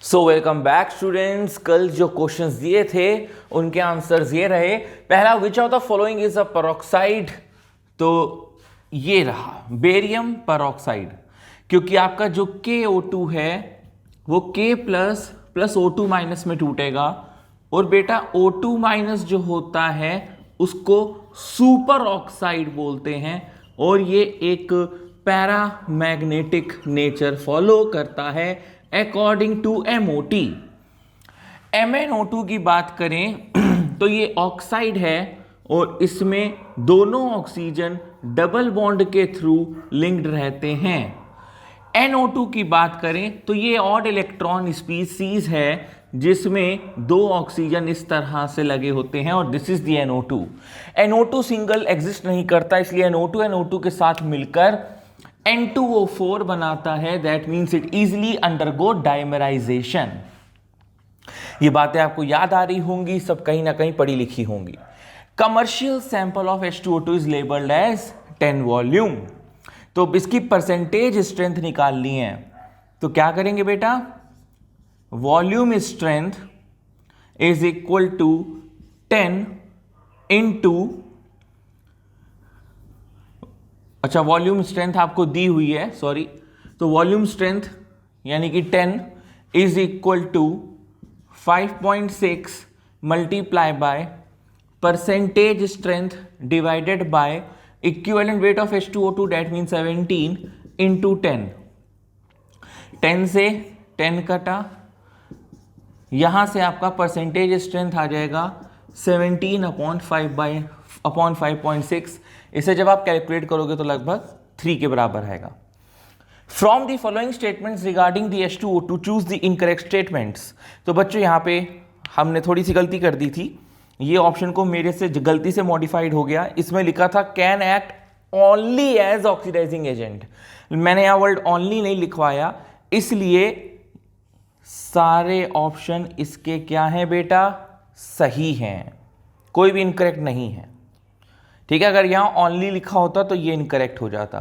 So welcome back students. कल जो questions दिए थे उनके आंसर्स ये रहे। पहला, which of the following is a peroxide. तो ये रहा बेरियम पेरोक्साइड, क्योंकि आपका जो KO2 है वो K plus plus O2 minus में टूटेगा, और बेटा O2 माइनस जो होता है उसको सुपर ऑक्साइड बोलते हैं, और ये एक पैरामैग्नेटिक नेचर फॉलो करता है अकॉर्डिंग टू MOT। MnO2 की बात करें तो ये ऑक्साइड है और इसमें दोनों ऑक्सीजन डबल बॉन्ड के थ्रू लिंक्ड रहते हैं। NO2 की बात करें तो ये ऑड इलेक्ट्रॉन स्पीसीज है जिसमें दो ऑक्सीजन इस तरह से लगे होते हैं, और this is the NO2। NO2 single exist नहीं करता, इसलिए NO2 के साथ मिलकर N2O4 बनाता है। That means it easily undergo dimerisation. ये बातें आपको याद आ रही होंगी, सब कहीं ना कहीं पढ़ी लिखी होंगी। Commercial sample of H2O2 is labelled as 10 volume. तो इसकी परसेंटेज स्ट्रेंथ निकालनी है, तो क्या करेंगे बेटा? Volume strength is equal to 10 into, अच्छा वॉल्यूम स्ट्रेंथ आपको दी हुई है, सॉरी, तो वॉल्यूम स्ट्रेंथ यानी कि 10 is equal to 5.6 multiply by percentage strength divided by equivalent weight of H2O2, that mean 17 into 10। 10 से 10 कटा, यहां से आपका परसेंटेज स्ट्रेंथ आ जाएगा 17 अपॉन 5.6। इसे जब आप कैलकुलेट करोगे तो लगभग 3 के बराबर आएगा। From the following statements regarding the H2O2 choose the incorrect statements. तो बच्चों यहां पे हमने थोड़ी सी गलती कर दी थी, ये ऑप्शन को मेरे से गलती से मॉडिफाइड हो गया। इसमें लिखा था can act only as oxidising agent, मैंने यहां वर्ड ओनली नहीं लिखवाया, इसलिए सारे ऑप्शन इसके क्या हैं बेटा? सही हैं, कोई भी इनकरेक्ट नहीं है। ठीक है, अगर यहां ओनली लिखा होता तो ये इनकरेक्ट हो जाता,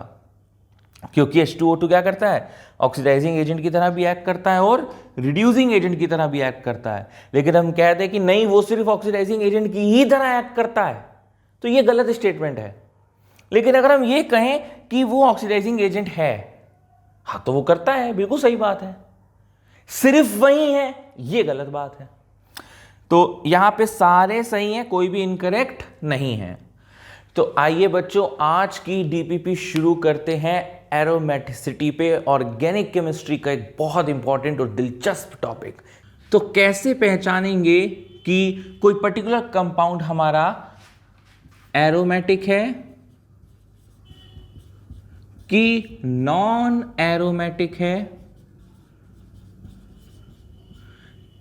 क्योंकि H2O2 क्या करता है? ऑक्सीडाइजिंग एजेंट की तरह भी एक्ट करता है और रिड्यूसिंग एजेंट की तरह भी एक्ट करता है। लेकिन हम कहते हैं कि नहीं, वो सिर्फ ऑक्सीडाइजिंग एजेंट की ही तरह एक्ट करता है, तो ये गलत स्टेटमेंट है। लेकिन अगर हम ये कहें कि वो ऑक्सीडाइजिंग एजेंट है, हाँ तो वो करता है, बिल्कुल सही बात है, सिर्फ वही है, ये गलत बात है। तो यहां पे सारे सही हैं, कोई भी इनकरेक्ट नहीं है। तो आइए बच्चों, आज की DPP शुरू करते हैं एरोमेटिसिटी पे, ऑर्गेनिक केमिस्ट्री का एक बहुत इंपॉर्टेंट और दिलचस्प टॉपिक। तो कैसे पहचानेंगे कि कोई पर्टिकुलर कंपाउंड हमारा एरोमेटिक है कि नॉन एरोमेटिक है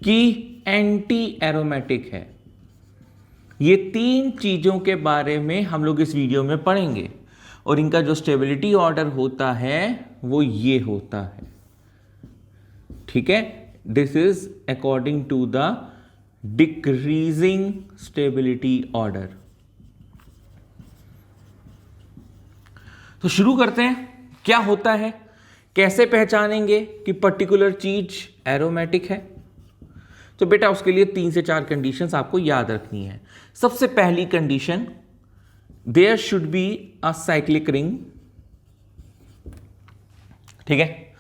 कि एंटी एरोमेटिक है? ये तीन चीजों के बारे में हम लोग इस वीडियो में पढ़ेंगे, और इनका जो स्टेबिलिटी ऑर्डर होता है वो ये होता है। ठीक है, this is according to the decreasing stability order. तो शुरू करते हैं, क्या होता है, कैसे पहचानेंगे कि पर्टिकुलर चीज एरोमेटिक है? तो बेटा उसके लिए 3 से 4 कंडीशंस आपको याद रखनी है। सबसे पहली condition, there should be a cyclic ring. ठीक है,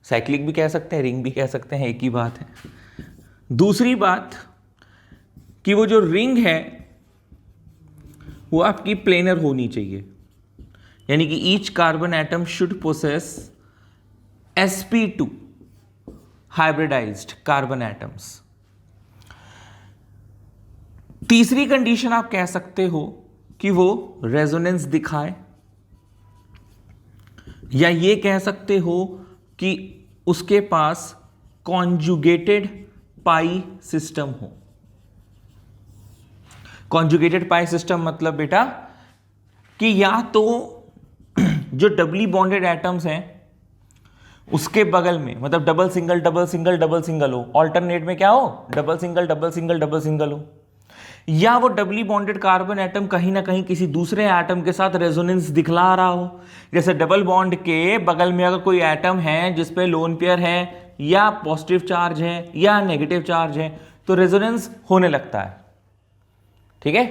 साइक्लिक भी कह सकते हैं, रिंग भी कह सकते हैं, एक ही बात है। दूसरी बात कि वो जो रिंग है वो आपकी प्लेनर होनी चाहिए, यानी कि each carbon atom should possess sp2 hybridised carbon atoms. तीसरी कंडीशन आप कह सकते हो कि वो रेजोनेंस दिखाए, या ये कह सकते हो कि उसके पास कॉन्जुगेटेड पाई सिस्टम हो। कॉन्जुगेटेड पाई सिस्टम मतलब बेटा कि या तो जो डबली बॉन्डेड एटम्स हैं उसके बगल में, मतलब double single double single double single हो, ऑल्टरनेट में क्या हो? Double single double single double single हो, या वो डबली बॉन्डेड कार्बन एटम कहीं ना कहीं किसी दूसरे एटम के साथ रेजोनेंस दिखला रहा हो। जैसे डबल बॉन्ड के बगल में अगर कोई एटम है जिसपे लोन पेयर है या पॉजिटिव चार्ज है या नेगेटिव चार्ज है, तो रेजोनेंस होने लगता है। ठीक है,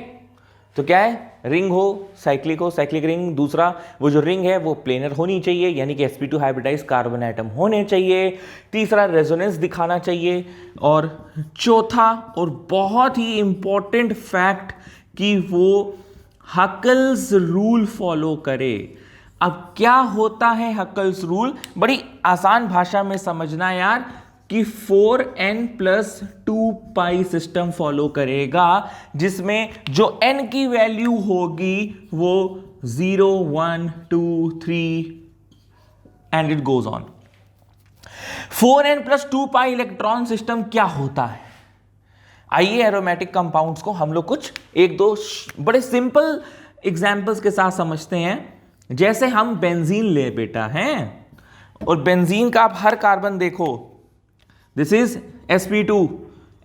तो क्या है, रिंग हो साइक्लिक रिंग, दूसरा वो जो रिंग है वो प्लेनर होनी चाहिए, यानी कि sp2 हाइब्रिडाइज कार्बन एटम होने चाहिए, तीसरा रेजोनेंस दिखाना चाहिए, और चौथा और बहुत ही इंपॉर्टेंट फैक्ट कि वो हकल्स रूल फॉलो करे। अब क्या होता है हकल्स रूल, बड़ी आसान भाषा में समझना यार, कि 4n+2π सिस्टम फॉलो करेगा, जिसमें जो n की वैल्यू होगी वो 0 1 2 3 and it goes on. 4n+2π electron system क्या होता है, आइए एरोमेटिक कंपाउंड्स को हम लोग कुछ एक दो बड़े सिंपल एग्जांपल्स के साथ समझते हैं। जैसे हम बेंजीन ले बेटा हैं, और बेंजीन का आप हर कार्बन देखो, this is sp2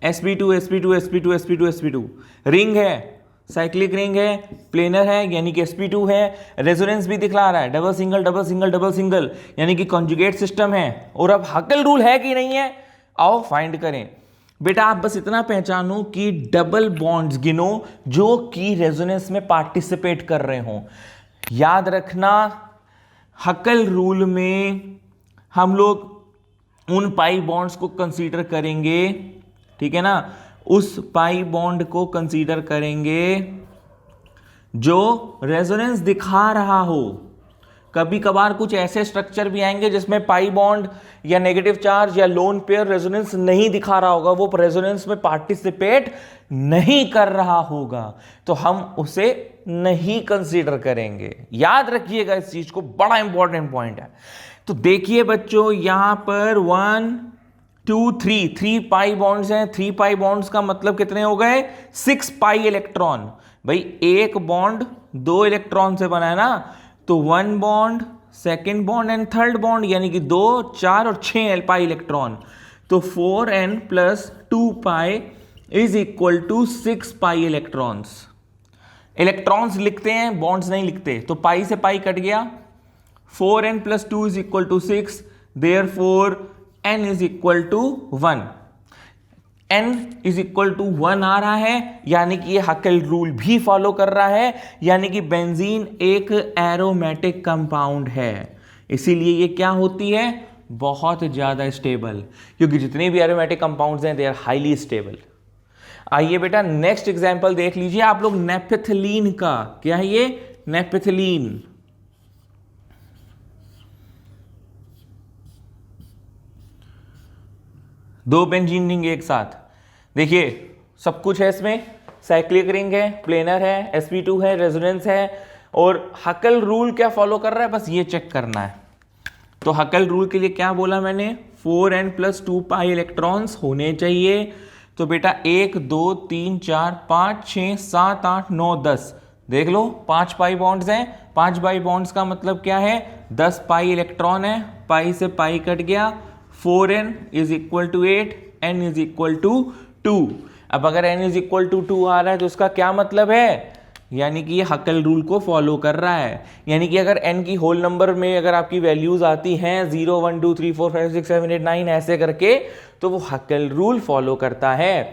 sp2 sp2 sp2 sp2 sp2, ring है, साइक्लिक रिंग है, प्लेनर है यानी कि sp2 है, रेजोनेंस भी दिखला रहा है, double single double single double single यानी कि कॉन्जुगेट सिस्टम है। और अब हकल रूल है कि नहीं है, आओ फाइंड करें। बेटा आप बस इतना पहचानो कि डबल बॉन्ड्स गिनो जो कि रेजोनेंस में पार्टिसिपेट कर रहे हो। याद रखना, हकल रूल में हम लोग उन पाई बॉन्ड्स को कंसीडर करेंगे, ठीक है ना, उस पाई बॉन्ड को कंसीडर करेंगे जो रेजोनेंस दिखा रहा हो। कभी कभार कुछ ऐसे स्ट्रक्चर भी आएंगे जिसमें पाई बॉन्ड या नेगेटिव चार्ज या लोन पेयर रेजोनेंस नहीं दिखा रहा होगा, वो रेजोनेंस में पार्टिसिपेट नहीं कर रहा होगा, तो हम उसे नहीं कंसीडर करेंगे। याद रखिएगा इस चीज को, बड़ा इंपॉर्टेंट पॉइंट है। तो देखिए बच्चों, यहां पर 1 2 3 पाई बॉन्ड्स हैं। 3 पाई बॉन्ड्स का मतलब कितने हो गए, 6 पाई इलेक्ट्रॉन। भाई एक बॉन्ड 2 इलेक्ट्रॉन से बना है ना, तो 1 bond, second bond and third bond, यानी कि 2 4 और 6 पाई इलेक्ट्रॉन। तो 4n+2π is equal to 6 pi electrons. Electrons लिखते हैं, बॉन्ड्स नहीं लिखते, तो पाई से पाई कट गया। 4n+2 is equal to 6, therefore n is equal to 1। n is equal to 1 आ रहा है, यानी कि ये हकल रूल भी फॉलो कर रहा है, यानी कि बेंजीन एक एरोमेटिक कंपाउंड है। इसीलिए ये क्या होती है, बहुत ज्यादा स्टेबल, क्योंकि जितने भी एरोमेटिक कंपाउंड्स हैं दे आर हाईली स्टेबल। आइए बेटा नेक्स्ट एग्जांपल देख लीजिए आप लोग, नेपथलीन का। क्या है ये, नेपथलीन। दो बेंजीन रिंग एक साथ, देखिए सब कुछ है इसमें, साइक्लिक रिंग है, प्लेनर है, sp2 है, रेजोनेंस है, और हकल रूल क्या फॉलो कर रहा है, बस ये चेक करना है। तो हकल रूल के लिए क्या बोला मैंने, 4n+2π इलेक्ट्रॉन्स होने चाहिए। तो बेटा 1 2 3 4 5 6 7 8 9 10, देख लो 5 पाई बॉन्ड्स हैं। 5 पाई बॉन्ड्स का मतलब क्या है, 10 पाई इलेक्ट्रॉन है, पाई से पाई कट गया, 4n is equal to 8, n is equal to 2। अब अगर n इज इक्वल टू 2 आ रहा है तो इसका क्या मतलब है, यानी कि ये हकल रूल को फॉलो कर रहा है। यानी कि अगर n की होल नंबर में अगर आपकी वैल्यूज आती हैं 0 1 2 3 4 5 6 7 8 9 ऐसे करके, तो वो हकल रूल फॉलो करता है।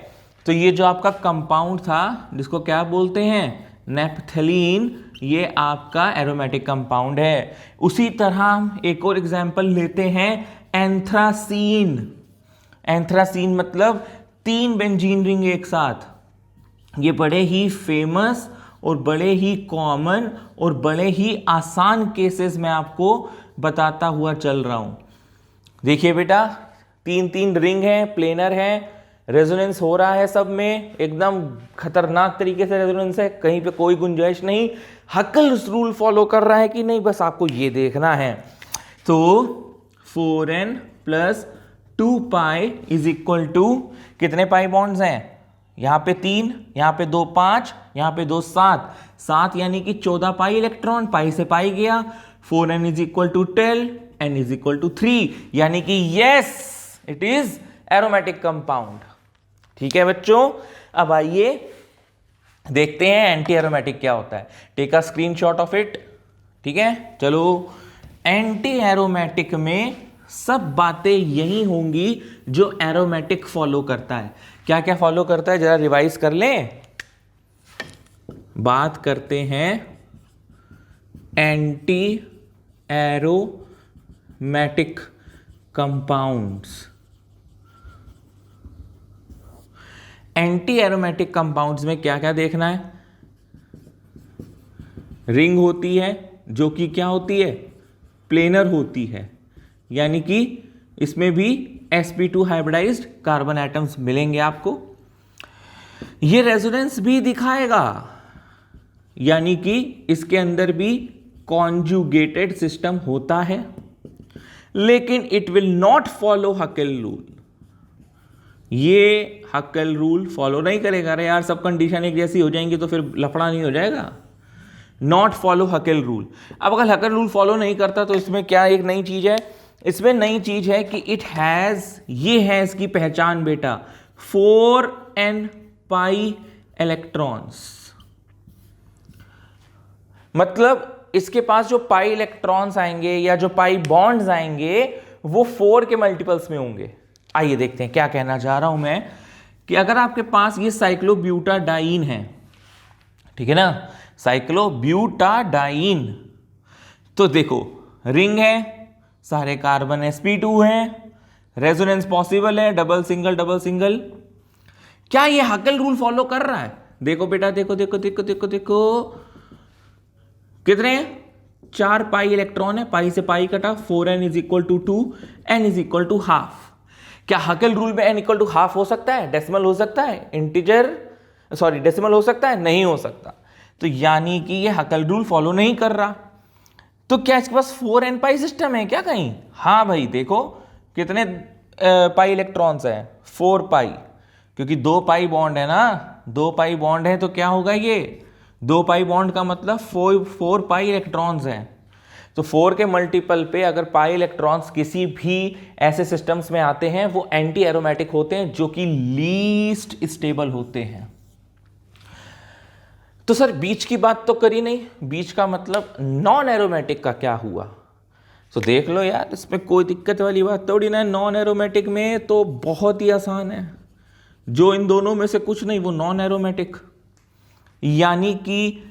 तो ये जो आपका कंपाउंड था जिसको क्या बोलते हैं, नेपथलीन, ये आपका एरोमेटिक कंपाउंड है। उसी तरह हम एक और एग्जांपल लेते हैं, एंथ्रासीन। एंथ्रासीन मतलब 3 बेंजीन रिंग एक साथ। ये बड़े ही फेमस और बड़े ही कॉमन और बड़े ही आसान केसेस में आपको बताता हुआ चल रहा हूं। देखिए बेटा 3 रिंग है, प्लेनर है, रेजोनेंस हो रहा है सब में, एकदम खतरनाक तरीके से रेजोनेंस है, कहीं पे कोई गुंजाइश नहीं। हकल रूल फॉलो कर रहा है कि नहीं, बस आपको ये देखना है। तो 4n+2π इज इक्वल टू, कितने पाई बॉन्ड्स हैं, यहां पे 3, यहां पे 2 5, यहां पे 2 7, 7 यानी कि 14 पाई इलेक्ट्रॉन, पाई से पाई गया। 4n is equal to 12, n is equal to 3, यानी कि yes it is aromatic compound. ठीक है बच्चों, अब आइए देखते हैं एंटी एरोमेटिक क्या होता है। Take a screenshot of it. ठीक है, चलो एंटी एरोमेटिक में सब बातें यही होंगी जो एरोमेटिक फॉलो करता है। क्या क्या फॉलो करता है जरा रिवाइज कर लें। बात करते हैं anti aromatic compounds. Anti aromatic compounds में क्या क्या देखना है। रिंग होती है जो कि क्या होती है, प्लेनर होती है, यानी कि इसमें भी sp2 हाइब्रिडाइज्ड कार्बन एटम्स मिलेंगे आपको। ये रेजोनेंस भी दिखाएगा, यानी कि इसके अंदर भी कॉन्जुगेटेड सिस्टम होता है, लेकिन it will not follow Hückel rule. ये हकेल रूल फॉलो नहीं करेगा। अरे यार सब कंडीशन एक जैसी हो जाएंगी तो फिर लफड़ा नहीं हो जाएगा। Not follow Hückel rule. अब अगर हकेल रूल फॉलो नहीं करता तो इसमें क्या एक नई चीज है, इसमें नई चीज है कि इट हैज, ये है इसकी पहचान बेटा, 4n पाई इलेक्ट्रॉन्स। मतलब इसके पास जो पाई इलेक्ट्रॉन्स आएंगे या जो पाई बॉन्ड्स आएंगे वो 4 के मल्टीपल्स में होंगे। आइए देखते हैं क्या कहना चाह रहा हूं मैं, कि अगर आपके पास ये साइक्लोब्यूटाडाइन है, ठीक है ना, साइक्लोब्यूटाडाइन, तो देखो रिंग है, सारे कार्बन sp2 हैं, रेजोनेंस पॉसिबल है, डबल सिंगल। क्या ये हकेल रूल फॉलो कर रहा है? देखो बेटा, देखो देखो देखो देखो देखो, कितने हैं? 4 पाई इलेक्ट्रॉन है, पाई से पाई कटा, 4n is equal to 2, n is equal to half. क्या हकेल रूल में n इक्वल टू हाफ हो सकता है? डेसिमल हो सकता है? डेसिमल हो सकता है? नहीं हो सकता। तो यानी कि ये हकेल रूल फॉलो नहीं कर रहा। तो क्या इसके पास 4n पाई सिस्टम है क्या कहीं? हाँ भाई, देखो कितने पाई इलेक्ट्रॉन्स हैं? 4 पाई, क्योंकि 2 पाई बॉन्ड है ना, 2 पाई बॉन्ड है तो क्या होगा ये 2 पाई बॉन्ड का मतलब 4 पाई इलेक्ट्रॉन्स हैं। तो 4 के मल्टीपल पे अगर पाई इलेक्ट्रॉन्स किसी भी ऐसे सिस्टम्स में आते हैं वो एंटी एरोमेटिक होते हैं, जो कि लीस्ट स्टेबल होते हैं। तो सर बीच की बात तो करी नहीं, बीच का मतलब नॉन एरोमेटिक का क्या हुआ? तो देख लो यार, इसमें कोई दिक्कत वाली बात थोड़ी ना है। नॉन एरोमेटिक में तो बहुत ही आसान है, जो इन दोनों में से कुछ नहीं वो नॉन एरोमेटिक, यानी कि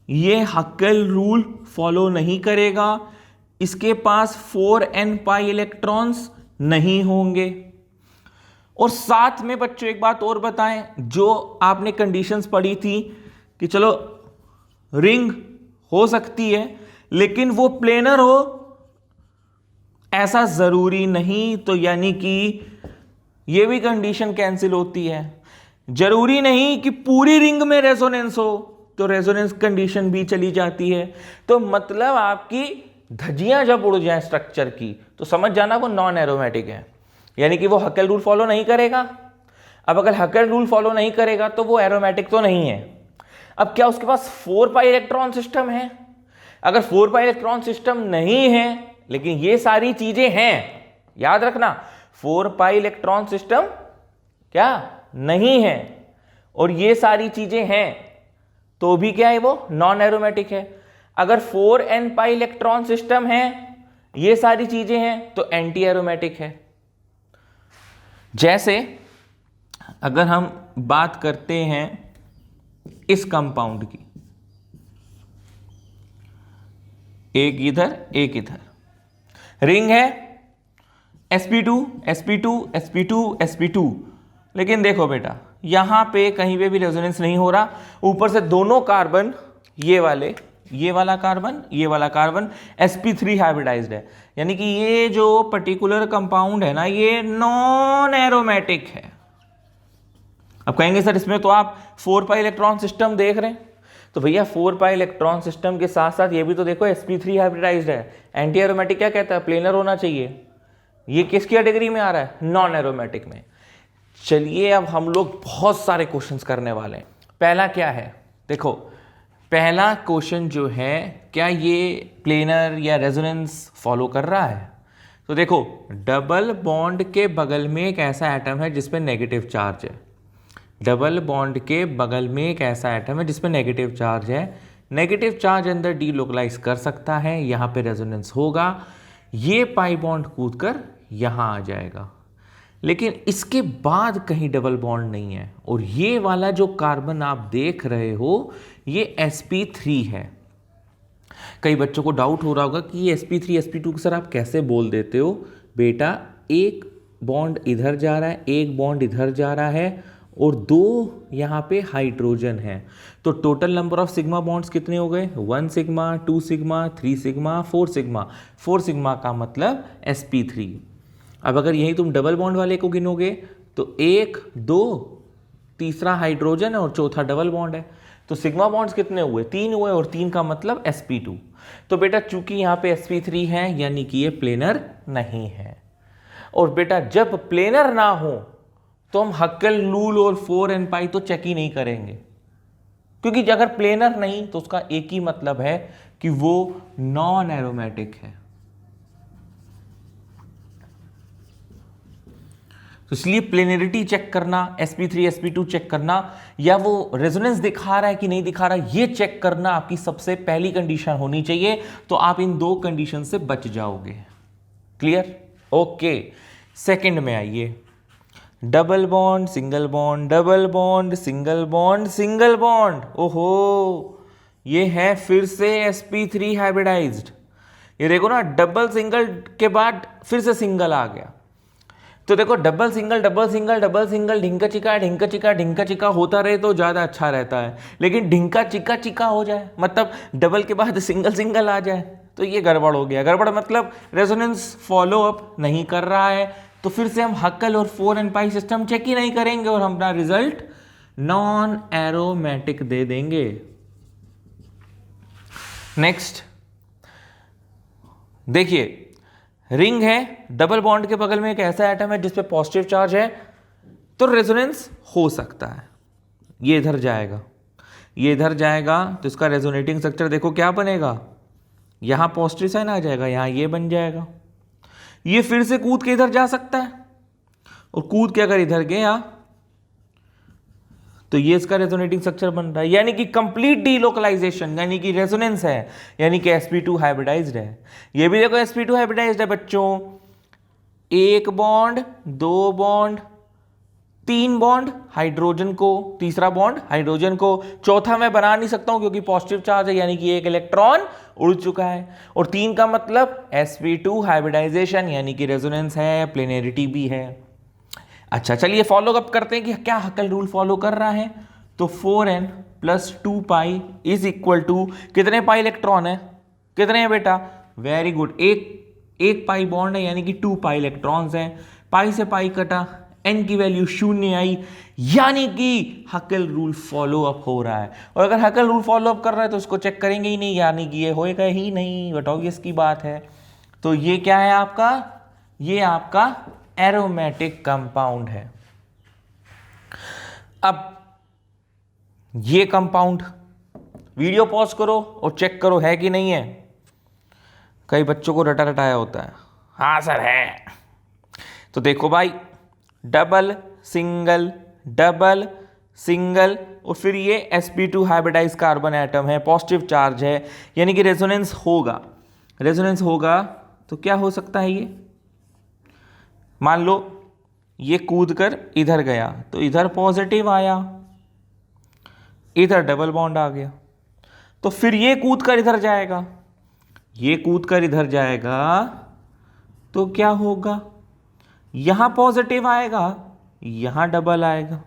ये हकेल रूल फॉलो नहीं करेगा, इसके पास 4n पाई इलेक्ट्रॉन्स नहीं होंगे। और साथ में बच्चों एक बात और बताएं, जो आपने कंडीशंस पढ़ी थी कि चलो रिंग हो सकती है लेकिन वो प्लेनर हो, ऐसा जरूरी नहीं। तो यानी कि ये भी कंडीशन कैंसिल होती है। जरूरी नहीं कि पूरी रिंग में रेजोनेंस हो, तो रेजोनेंस कंडीशन भी चली जाती है। तो मतलब आपकी धज्जियां जब उड़ जाए स्ट्रक्चर की तो समझ जाना वो नॉन एरोमेटिक है, यानी कि वो हकेल रूल फॉलो नहीं करेगा। अब अगर हकेल रूल फॉलो नहीं करेगा तो वो एरोमेटिक तो नहीं है। अब क्या उसके पास 4 पाई इलेक्ट्रॉन सिस्टम है? अगर 4 पाई इलेक्ट्रॉन सिस्टम नहीं है लेकिन ये सारी चीजें हैं, याद रखना 4 पाई इलेक्ट्रॉन सिस्टम क्या नहीं है और ये सारी चीजें हैं, तो भी क्या है वो नॉन एरोमेटिक है। अगर 4n पाई इलेक्ट्रॉन सिस्टम है, ये सारी चीजें हैं, तो एंटी एरोमेटिक है। जैसे अगर हम बात करते हैं इस कंपाउंड की, एक इधर एक इधर, रिंग है sp2 sp2 sp2 sp2, लेकिन देखो बेटा यहां पे कहीं पे भी रेजोनेंस नहीं हो रहा। ऊपर से दोनों कार्बन, ये वाला कार्बन sp3 हाइब्रिडाइज्ड है, यानी कि ये जो पर्टिकुलर कंपाउंड है ना ये नॉन एरोमेटिक है। अब कहेंगे सर इसमें तो आप 4 पाई इलेक्ट्रॉन सिस्टम देख रहे हैं, तो भैया 4 पाई इलेक्ट्रॉन सिस्टम के साथ साथ ये भी तो देखो sp3 हाइब्रिडाइज्ड है। एंटी एरोमेटिक क्या कहता है? प्लेनर होना चाहिए। ये किस कैटेगरी में आ रहा है? नॉन एरोमेटिक में। चलिए अब हम लोग बहुत सारे क्वेश्चंस करने वाले हैं। पहला क्या है? देखो पहला क्वेश्चन जो है, क्या ये प्लेनर या रेजोनेंस फॉलो कर रहा है? तो देखो डबल बॉन्ड के बगल में एक ऐसा एटम है जिसपे नेगेटिव चार्ज है। डबल बॉन्ड के बगल में एक ऐसा एटम है जिसपे नेगेटिव चार्ज है। नेगेटिव चार्ज अंदर डीलोकलाइज कर सकता है, यहाँ पे रेजोनेंस होगा। ये पाई बॉन्ड कूदकर यहां आ जाएगा, लेकिन इसके बाद कहीं डबल बॉन्ड नहीं है। और ये वाला जो कार्बन आप देख रहे हो ये sp3 है। कई बच्चों को डाउट हो रहा होगा कि ये sp3 sp2 सर आप कैसे बोल देते हो। बेटा एक बॉन्ड इधर जा रहा है, एक बॉन्ड इधर जा रहा है और दो यहाँ पे हाइड्रोजन है, तो total number of sigma bonds कितने हो गए? 1 sigma, 2 sigma, 3 sigma, 4 sigma. 4 sigma का मतलब sp3। अब अगर यही तुम डबल बॉन्ड वाले को गिनोगे तो 1 2 तीसरा हाइड्रोजन है और चौथा डबल बॉन्ड है, तो सिग्मा बॉन्ड्स कितने हुए? 3 हुए, और 3 का मतलब sp2। तो बेटा चूंकि यहाँ पे sp3 है यानी कि ये प्लेनर नहीं है। और बेटा जब प्लेनर ना हो तो हम हक्केल रूल और 4n पाई तो चेक ही नहीं करेंगे, क्योंकि अगर प्लेनर नहीं तो उसका एक ही मतलब है कि वो नॉन एरोमेटिक है। तो इसलिए प्लेनरिटी चेक करना, sp3 sp2 चेक करना, या वो रेजोनेंस दिखा रहा है कि नहीं दिखा रहा, ये चेक करना आपकी सबसे पहली कंडीशन होनी चाहिए। तो आप इन दो कंडीशन से बच जाओगे। क्लियर? ओके। सेकंड में आइए, double bond single bond, double bond single bond, single bond. ओहो, ये है फिर से sp3 हाइब्रिडाइज्ड। ये देखो ना, डबल सिंगल के बाद फिर से सिंगल आ गया। तो देखो double single double single double single, ढिंका चिका ढिंका चिका ढिंका चिका होता रहे तो ज्यादा अच्छा रहता है, लेकिन ढिंका चिका चिका हो जाए मतलब डबल के बाद सिंगल सिंगल आ जाए तो ये गड़बड़ हो गया। गड़बड़ मतलब रेजोनेंस फॉलो अप नहीं कर रहा है, तो फिर से हम हक्कल और 4n पाई सिस्टम चेक ही नहीं करेंगे और हम अपना रिजल्ट नॉन एरोमेटिक दे देंगे। नेक्स्ट देखिए, रिंग है, डबल बॉन्ड के बगल में एक ऐसा एटम है जिसपे पॉजिटिव चार्ज है, तो रेजोनेंस हो सकता है। ये इधर जाएगा, ये इधर जाएगा, तो इसका रेजोनेटिंग स्ट्रक्चर देखो क्या बनेगा, यहां पॉजिटिव साइन आ जाएगा, यहां ये बन जाएगा। ये फिर से कूद के इधर जा सकता है, और कूद के अगर इधर गया तो ये इसका रेजोनेटिंग स्ट्रक्चर बन रहा है, यानी कि कंप्लीट डीलोकलाइजेशन, यानी कि रेजोनेंस है, यानी कि sp2 हाइब्रिडाइज्ड है। ये भी देखो sp2 हाइब्रिडाइज्ड है बच्चों। एक बॉन्ड, दो बॉन्ड, तीन बॉन्ड हाइड्रोजन को, तीसरा बॉन्ड हाइड्रोजन को, चौथा मैं बना नहीं सकता हूं क्योंकि पॉजिटिव चार्ज है, यानी कि एक इलेक्ट्रॉन उड़ चुका है। और 3 का मतलब sp2 हाइब्रिडाइजेशन, यानी कि रेजोनेंस है, प्लेनरिटी भी है। अच्छा चलिए फॉलो अप करते हैं कि क्या हक्केल रूल फॉलो कर रहा है। तो 4n plus 2 pi is equal to कितने पाई इलेक्ट्रॉन है? कितने हैं बेटा? वेरी गुड, एक पाई बॉन्ड है यानी कि 2 पाई इलेक्ट्रॉन्स हैं। पाई से पाई कटा, n की वैल्यू 0 आई, यानी कि हक्केल रूल फॉलो अप हो रहा है। और अगर हक्केल रूल फॉलो अप कर रहा है तो उसको चेक करेंगे ही नहीं, यानी कि ये होएगा ही नहीं, बट ऑब्वियस की बात है। तो ये क्या है आपका? ये आपका एरोमेटिक कंपाउंड है। अब ये कंपाउंड, वीडियो पॉज करो और चेक करो है कि नहीं है। कई बच्चों को रटा रटाया होता है, हाँ सर है। तो देखो भाई, डबल सिंगल डबल सिंगल, और फिर ये sp2 हाइब्रिडाइज कार्बन एटम है, पॉजिटिव चार्ज है, यानी कि रेजोनेंस होगा। रेजोनेंस होगा तो क्या हो सकता है? ये मान लो ये कूद कर इधर गया तो इधर पॉजिटिव आया, इधर डबल बॉन्ड आ गया, तो फिर ये कूद कर इधर जाएगा, ये कूद कर इधर जाएगा, तो क्या होगा? यहां पॉजिटिव आएगा, यहां डबल आएगा,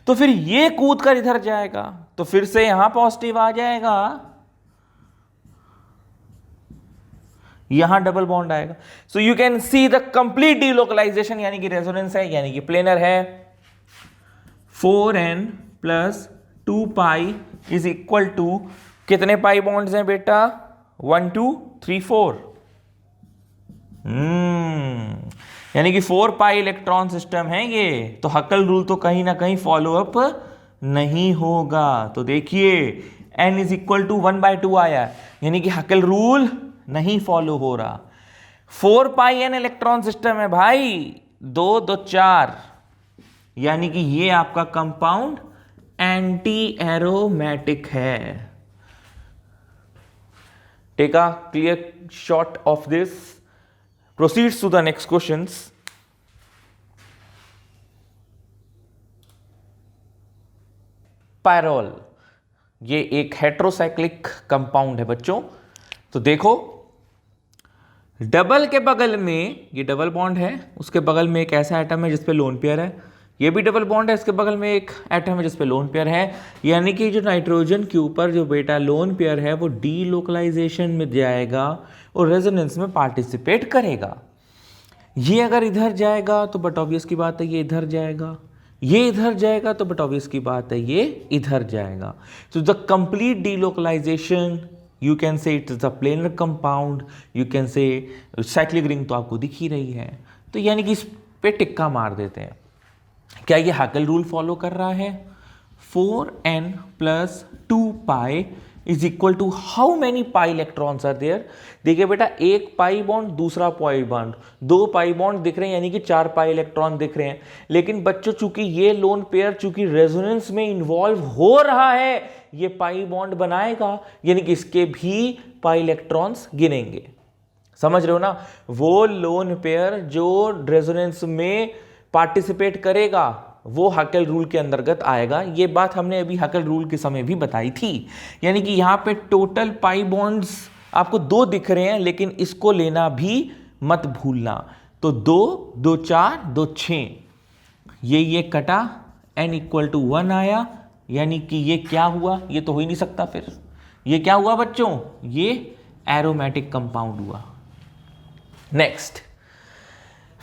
तो फिर ये कूद कर इधर जाएगा, तो फिर से यहां पॉजिटिव आ जाएगा, यहां डबल बॉन्ड आएगा। So you can see the complete delocalisation, यानी कि रेजोनेंस है, यानी कि प्लेनर है। 4n plus 2 pi is equal to कितने पाई बॉन्ड्स हैं बेटा? 1 2 3 4, यानी कि 4 पाई इलेक्ट्रॉन सिस्टम है ये। तो हक्केल रूल तो कहीं ना कहीं फॉलो अप नहीं होगा। तो देखिए n इज इक्वल टू 1/2 आया, यानी कि हक्केल रूल नहीं फॉलो हो रहा। 4 पाई n इलेक्ट्रॉन सिस्टम है भाई, 2 2 4, यानी कि ये आपका कंपाउंड एंटी एरोमेटिक है। Take a clear shot of this. Proceeds to the next questions. Pyrrole, ये एक हेट्रोसाइक्लिक कंपाउंड है बच्चों। तो देखो, डबल के बगल में ये डबल बॉन्ड है, उसके बगल में एक ऐसा एटम है जिसपे लोन पेयर है, ये भी डबल बॉन्ड है, इसके बगल में एक एटम है जिसपे लोन पेयर है। यानी कि जो नाइट्रोजन के ऊपर जो बेटा लोन पेयर है वो डीलोकलाइजेशन में जाएगा और रेजोनेंस में पार्टिसिपेट करेगा। ये अगर इधर जाएगा तो बट ऑब्वियस की बात है ये इधर जाएगा, ये इधर जाएगा तो बट ऑब्वियस की बात है ये इधर जाएगा। तो the complete delocalisation, you can say it is a planar compound, you can say cyclic ring तो आपको दिख ही रही है। तो यानी कि इस पे टिक्का मार देते हैं। क्या ये हाकेल रूल फॉलो कर रहा है? 4n + 2 pi is equal to how many pi electrons are there. देखिए बेटा, एक पाई बॉन्ड, दूसरा पाई बॉन्ड, 2 पाई बॉन्ड दिख रहे हैं, यानी कि 4 पाई इलेक्ट्रॉन दिख रहे हैं। लेकिन बच्चों, चूंकि ये लोन पेयर चूंकि रेजोनेंस में इन्वॉल्व हो रहा है, ये पाई बॉन्ड बनाएगा, यानी कि इसके भी पाई इलेक्ट्रॉन्स गिनेंगे। समझ रहे हो ना? वो लोन पेयर जो रेजोनेंस में पार्टिसिपेट करेगा वो हाकेल रूल के अंतर्गत आएगा। ये बात हमने अभी हाकेल रूल के समय भी बताई थी। यानी कि यहां पे टोटल पाई बॉन्ड्स आपको 2 दिख रहे हैं, लेकिन इसको लेना भी मत भूलना। तो 2, 2 4, 2 6, ये कटा, n = 1 आया, यानी कि ये क्या हुआ? ये तो हो ही नहीं सकता। फिर ये क्या हुआ बच्चों? ये एरोमेटिक कंपाउंड हुआ। नेक्स्ट,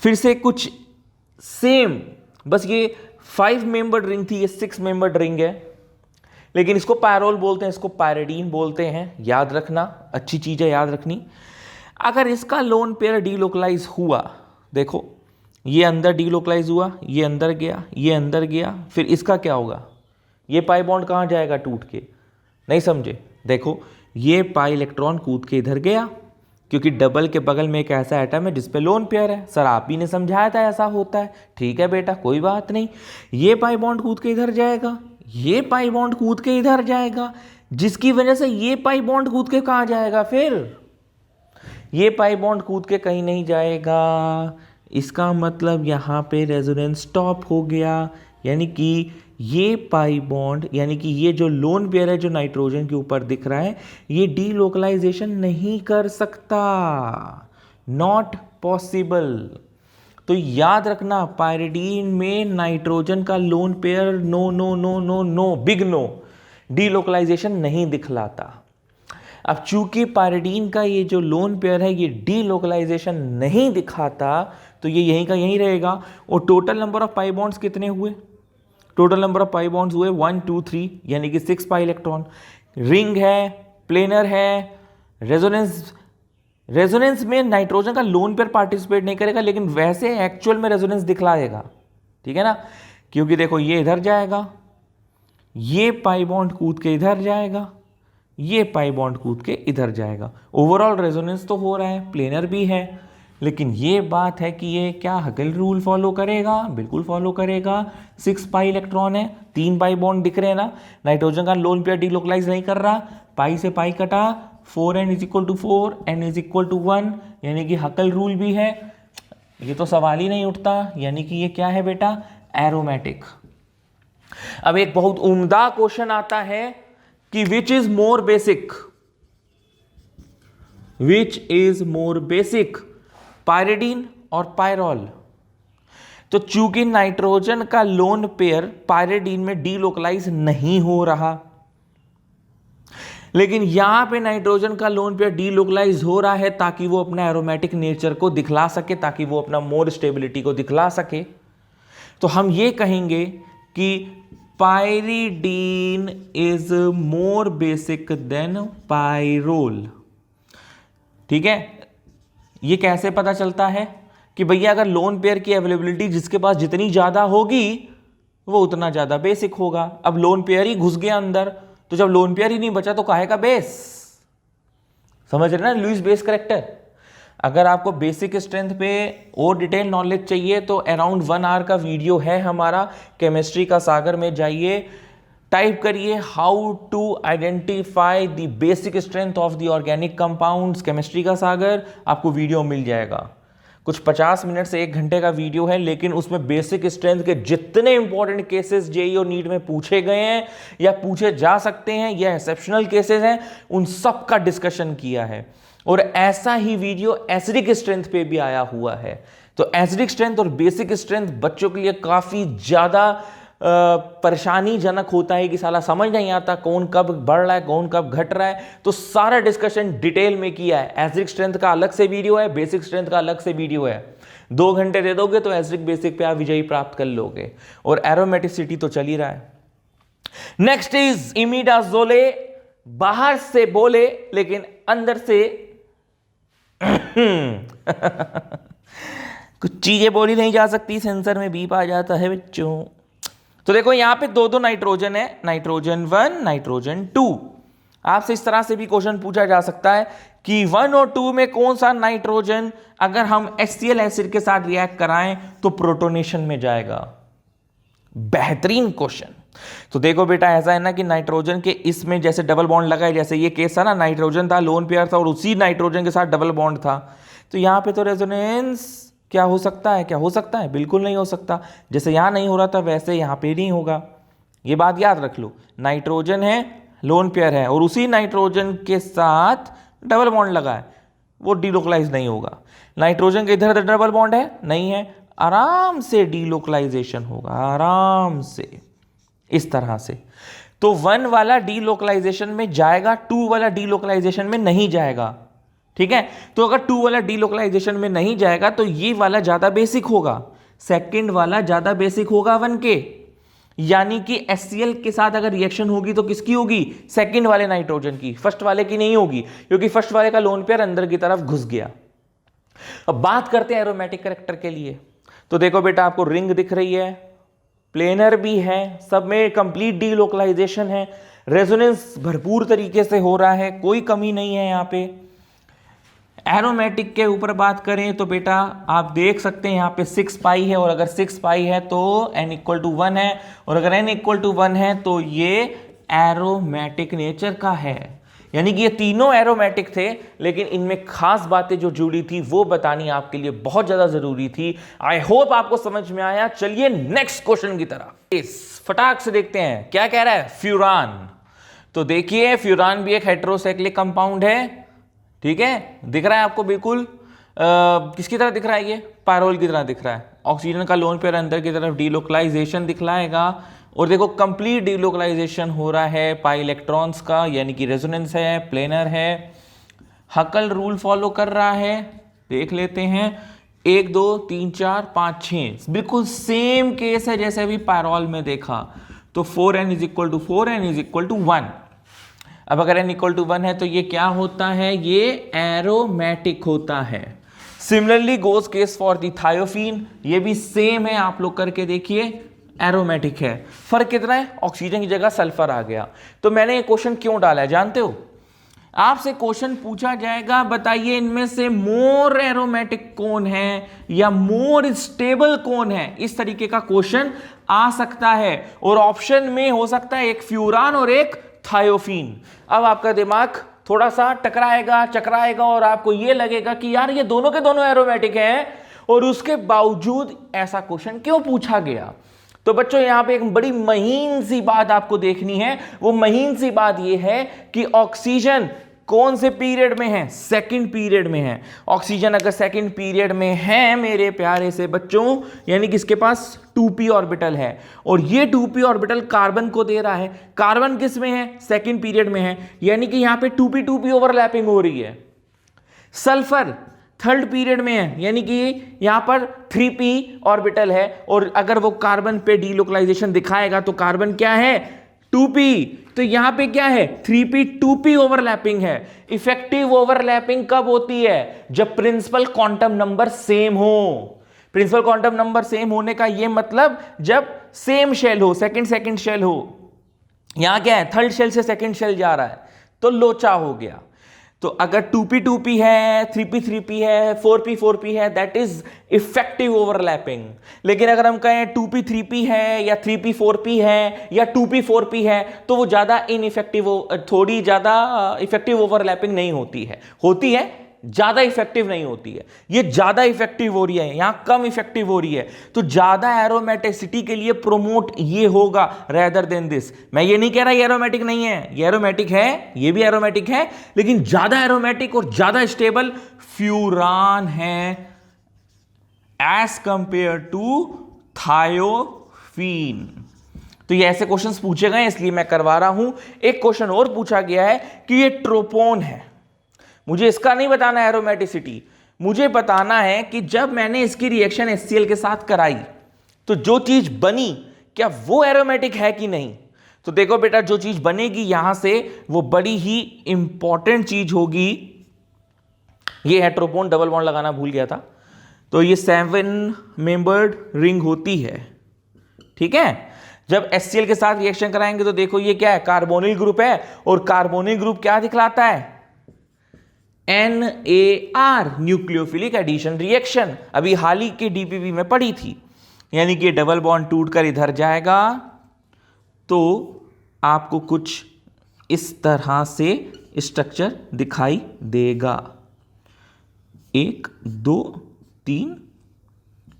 फिर से कुछ सेम, बस ये 5 मेंबर्ड रिंग थी, ये 6 मेंबर्ड रिंग है, लेकिन इसको पायरोल बोलते हैं, इसको पायरिडीन बोलते हैं। याद रखना, अच्छी चीज है याद रखनी। अगर इसका लोन पेयर डीलोकलाइज हुआ, देखो ये अंदर डीलोकलाइज हुआ, ये अंदर गया, ये अंदर गया, फिर इसका क्या होगा? ये पाई बॉन्ड कहां जाएगा टूट के? नहीं समझे? देखो, ये पाई इलेक्ट्रॉन कूद के इधर गया, क्योंकि डबल के बगल में एक ऐसा एटम है जिसपे लोन पेयर है। सर आप ही ने समझाया था ऐसा होता है। ठीक है बेटा, कोई बात नहीं। ये पाई बॉन्ड कूद के इधर जाएगा, ये पाई बॉन्ड कूद के इधर जाएगा, जिसकी वजह से ये पाई बॉन्ड कूद के कहां जाएगा? फिर ये पाई बॉन्ड कूद के कहीं नहीं जाएगा। इसका मतलब यहां पे रेजोनेंस स्टॉप हो गया। यानी कि ये पाई बॉन्ड, यानी कि ये जो लोन पेयर है जो नाइट्रोजन के ऊपर दिख रहा है, ये डीलोकलाइजेशन नहीं कर सकता, नॉट पॉसिबल। तो याद रखना, पायरिडीन में नाइट्रोजन का lone pair no no no no no, big no, delocalisation नहीं दिखलाता। अब चूंकि पायरिडीन का ये जो लोन पेयर है ये डीलोकलाइजेशन नहीं दिखाता, तो ये यहीं का यहीं रहेगा। और total number of pi bonds कितने हुए? Total number of pi bonds हुए 1 2 3, यानी कि 6 पाई इलेक्ट्रॉन। रिंग है, प्लेनर है, रेजोनेंस में नाइट्रोजन का लोन पेयर पार्टिसिपेट नहीं करेगा, लेकिन वैसे एक्चुअल में रेजोनेंस दिखलाएगा। ठीक है ना? क्योंकि देखो ये इधर जाएगा, ये पाई बॉन्ड कूद के इधर जाएगा, ये पाई बॉन्ड कूद के इधर जाएगा। ओवरऑल रेजोनेंस तो हो रहा है, प्लेनर भी है, लेकिन ये बात है कि ये क्या हाकेल रूल फॉलो करेगा? बिल्कुल फॉलो करेगा। 6 पाई इलेक्ट्रॉन है, 3 पाई बॉन्ड दिख रहे हैं ना, नाइट्रोजन का लोन पेयर डीलोकलाइज नहीं कर रहा, पाई से पाई कटा, 4n = 4, n = 1, यानी कि हाकेल रूल भी है। ये तो सवाल ही नहीं उठता, यानी कि ये क्या है बेटा? एरोमेटिक। अब एक बहुत उम्दा क्वेश्चन आता है कि which is more basic? Which is more basic, pyridine और पायरोल? तो चूंकि नाइट्रोजन का लोन पेयर पायरिडीन में डीलोकलाइज नहीं हो रहा, लेकिन यहां पे नाइट्रोजन का लोन पेयर डीलोकलाइज हो रहा है ताकि वो अपना एरोमेटिक नेचर को दिखला सके, ताकि वो अपना मोर स्टेबिलिटी को दिखला सके। तो हम ये कहेंगे कि pyridine is more basic than pyrrole. ठीक है? ये कैसे पता चलता है? कि भैया अगर लोन पेयर की अवेलेबिलिटी जिसके पास जितनी ज्यादा होगी वो उतना ज्यादा बेसिक होगा। अब लोन पेयर ही घुस गया अंदर, तो जब लोन पेयर ही नहीं बचा तो काहे का बेस? समझ रहे ना लुईस बेस करेक्टर? अगर आपको बेसिक स्ट्रेंथ पे और डिटेल नॉलेज चाहिए तो अराउंड 1 आवर का वीडियो है हमारा, केमिस्ट्री का सागर में जाइए, टाइप करिए how to identify the basic strength of the organic compounds, chemistry का सागर, आपको वीडियो मिल जाएगा। कुछ 50 मिनट से 1 घंटे का वीडियो है, लेकिन उसमें बेसिक स्ट्रेंथ के जितने इंपॉर्टेंट केसेस जेईई और नीट में पूछे गए हैं या पूछे जा सकते हैं या एक्सेप्शनल केसेस हैं, उन सब का डिस्कशन किया है। और ऐसा ही वीडियो एसिडिक स्ट्रेंथ पे भी आया हुआ है। तो एसिडिक स्ट्रेंथ और बेसिक स्ट्रेंथ बच्चों के लिए काफी ज्यादा परेशानीजनक होता है कि साला समझ नहीं आता कौन कब बढ़ रहा है कौन कब घट रहा है। तो सारा डिस्कशन डिटेल में किया है। एसिडिक स्ट्रेंथ का अलग से वीडियो है, बेसिक स्ट्रेंथ का अलग से वीडियो है। 2 घंटे दे दोगे तो एसिडिक बेसिक पे आप विजयी प्राप्त कर लोगे। और एरोमेटिसिटी तो चल ही रहा है। Next is imidazole. बाहर से बोले लेकिन अंदर से कुछ चीजें बोली नहीं जा सकती, सेंसर में बीप आ जाता है बच्चों। तो देखो यहां पे 2 नाइट्रोजन है, नाइट्रोजन 1 नाइट्रोजन 2। आपसे इस तरह से भी क्वेश्चन पूछा जा सकता है कि 1 और 2 में कौन सा नाइट्रोजन अगर हम HCl एसिड के साथ रिएक्ट कराएं तो प्रोटोनेशन में जाएगा। बेहतरीन क्वेश्चन। तो देखो बेटा ऐसा है ना कि नाइट्रोजन के इसमें जैसे डबल बॉन्ड लगा है, जैसे ये केस था ना, नाइट्रोजन था, लोन पेयर था और उसी नाइट्रोजन के साथ डबल बॉन्ड था। तो यहां पे तो रेजोनेंस क्या हो सकता है? क्या हो सकता है? बिल्कुल नहीं हो सकता। जैसे यहां नहीं हो रहा था वैसे यहां पे नहीं होगा। ये बात याद रख लो। नाइट्रोजन है, लोन पेयर है और उसी नाइट्रोजन के साथ डबल बॉन्ड लगा है, वो डीलोकलाइज नहीं होगा। नाइट्रोजन के इधर डबल बॉन्ड है, नहीं है, आराम से डीलोकलाइजेशन होगा, आराम से, इस तरह से। तो 1 वाला डीलोकलाइजेशन में जाएगा, 2 वाला डीलोकलाइजेशन में नहीं जाएगा। ठीक है, तो अगर 2 वाला डीलोकलाइजेशन में नहीं जाएगा तो ये वाला ज्यादा बेसिक होगा, सेकंड वाला ज्यादा बेसिक होगा 1 के। यानी कि HCl के साथ अगर रिएक्शन होगी तो किसकी होगी? सेकंड वाले नाइट्रोजन की, फर्स्ट वाले की नहीं होगी, क्योंकि फर्स्ट वाले का लोन पेयर अंदर की तरफ घुस गया। अब बात करते हैं एरोमेटिक कैरेक्टर के लिए। तो देखो बेटा आपको रिंग दिख रही है, प्लेनर भी है, सब में कंप्लीट डीलोकलाइजेशन है, रेजोनेंस भरपूर तरीके से हो रहा है, कोई कमी नहीं है यहां पे। एरोमेटिक के ऊपर बात करें तो बेटा आप देख सकते हैं यहां पे 6 पाई है, और अगर 6 पाई है तो n इक्वल टू 1 है, और अगर n इक्वल टू 1 है तो ये एरोमेटिक नेचर का है। यानी कि ये तीनों एरोमेटिक थे, लेकिन इनमें खास बातें जो जुड़ी थी वो बतानी आपके लिए बहुत ज्यादा जरूरी थी। आई होप आपको समझ में आया। चलिए नेक्स्ट क्वेश्चन की तरफ इस फटाक से देखते हैं क्या कह रहा है। फ्यूरान। तो देखिए फ्यूरान भी एक हेटेरोसाइक्लिक कंपाउंड है। ठीक है, दिख रहा है आपको बिल्कुल किसकी तरह दिख रहा है? ये पायरोल की तरह दिख रहा है। ऑक्सीजन का लोन पेयर अंदर की तरफ डीलोकलाइजेशन दिखलाएगा, और देखो कंप्लीट डीलोकलाइजेशन हो रहा है पाई इलेक्ट्रॉन्स का, यानी कि रेजोनेंस है, प्लेनर है, हकल रूल फॉलो कर रहा है। देख लेते हैं 1 2 3 4 5 6 बिल्कुल सेम केस है जैसे अभी पायरोल में देखा। तो 4n is equal to 4, n is equal to 1। अब अगर n इक्वल टू 1 है तो ये क्या होता है? ये एरोमेटिक होता है। Similarly goes case for the thiophene, ये भी सेम है, आप लोग करके देखिए, एरोमेटिक है। फर्क कितना है? ऑक्सीजन की जगह सल्फर आ गया। तो मैंने ये क्वेश्चन क्यों डाला है जानते हो? आपसे क्वेश्चन पूछा जाएगा बताइए इनमें से मोर एरोमेटिक कौन है या मोर स्टेबल कौन है, इस तरीके का क्वेश्चन आ सकता है। और ऑप्शन में हो सकता है एक फ्यूरान और एक थायोफीन। अब आपका दिमाग थोड़ा सा टकराएगा, चकराएगा, और आपको यह लगेगा कि यार ये दोनों के दोनों एरोमेटिक हैं और उसके बावजूद ऐसा क्वेश्चन क्यों पूछा गया। तो बच्चों यहां पे एक बड़ी महीन सी बात आपको देखनी है। वो महीन सी बात यह है कि ऑक्सीजन कौन से पीरियड में है? सेकंड पीरियड में है। ऑक्सीजन अगर सेकंड पीरियड में है मेरे प्यारे से बच्चों, यानी कि इसके पास 2p ऑर्बिटल है, और ये 2p ऑर्बिटल कार्बन को दे रहा है। कार्बन किस में है? सेकंड पीरियड में है, यानी कि यहां पे 2p ओवरलैपिंग हो रही है। सल्फर थर्ड पीरियड में है, यानी कि यहां पर 3p ऑर्बिटल है, और अगर वो कार्बन पे डीलोकलाइजेशन दिखाएगा तो कार्बन क्या है? 2p। तो यहां पे क्या है? 3p 2p ओवरलैपिंग है। इफेक्टिव ओवरलैपिंग कब होती है? जब प्रिंसिपल क्वांटम नंबर सेम हो। प्रिंसिपल क्वांटम नंबर सेम होने का यह मतलब जब सेम शेल हो, सेकंड शेल हो। यहां क्या है? थर्ड शेल से सेकंड शेल जा रहा है, तो लोचा हो गया। तो अगर 2p है, 3p है, 4p है, दैट इज इफेक्टिव ओवरलैपिंग। लेकिन अगर हम कहें 2p 3p है या 3p 4p है या 2p 4p है, तो वो ज्यादा इनइफेक्टिव, थोड़ी ज्यादा इफेक्टिव ओवरलैपिंग नहीं होती है। होती है ज्यादा इफेक्टिव नहीं होती है, ये ज्यादा इफेक्टिव हो रही है, यहां कम इफेक्टिव हो रही है, तो ज्यादा एरोमेटिसिटी के लिए प्रोमोट ये होगा रेदर देन दिस। मैं ये नहीं कह रहा ये एरोमेटिक नहीं है, ये एरोमेटिक है, ये भी एरोमेटिक है, लेकिन ज्यादा एरोमेटिक और ज्यादा स्टेबल फ्यूरान है एज कंपेयर टू थायोफीन। तो ये ऐसे क्वेश्चंस पूछे गए इसलिए मैं करवा रहा हूं। एक क्वेश्चन और पूछा गया है कि ये ट्रोपोन है, मुझे इसका नहीं बताना एरोमेटिसिटी, मुझे बताना है कि जब मैंने इसकी रिएक्शन HCl के साथ कराई तो जो चीज बनी क्या वो एरोमेटिक है कि नहीं। तो देखो बेटा, जो चीज बनेगी यहां से वो बड़ी ही इंपॉर्टेंट चीज होगी, ये है ट्रोपोन, डबल बॉन्ड लगाना भूल गया था। तो ये 7 मेंबर्ड रिंग होती है, ठीक है। जब HCl के साथ रिएक्शन कराएंगे तो देखो ये क्या है, कार्बोनिल ग्रुप है, और कार्बोनिल ग्रुप क्या दिखलाता है, NAR, न्यूक्लियोफिलिक एडिशन रिएक्शन, अभी हाल ही के DPP में पढ़ी थी। यानी कि डबल बॉन्ड टूटकर इधर जाएगा तो आपको कुछ इस तरह से स्ट्रक्चर दिखाई देगा, 1 2 3,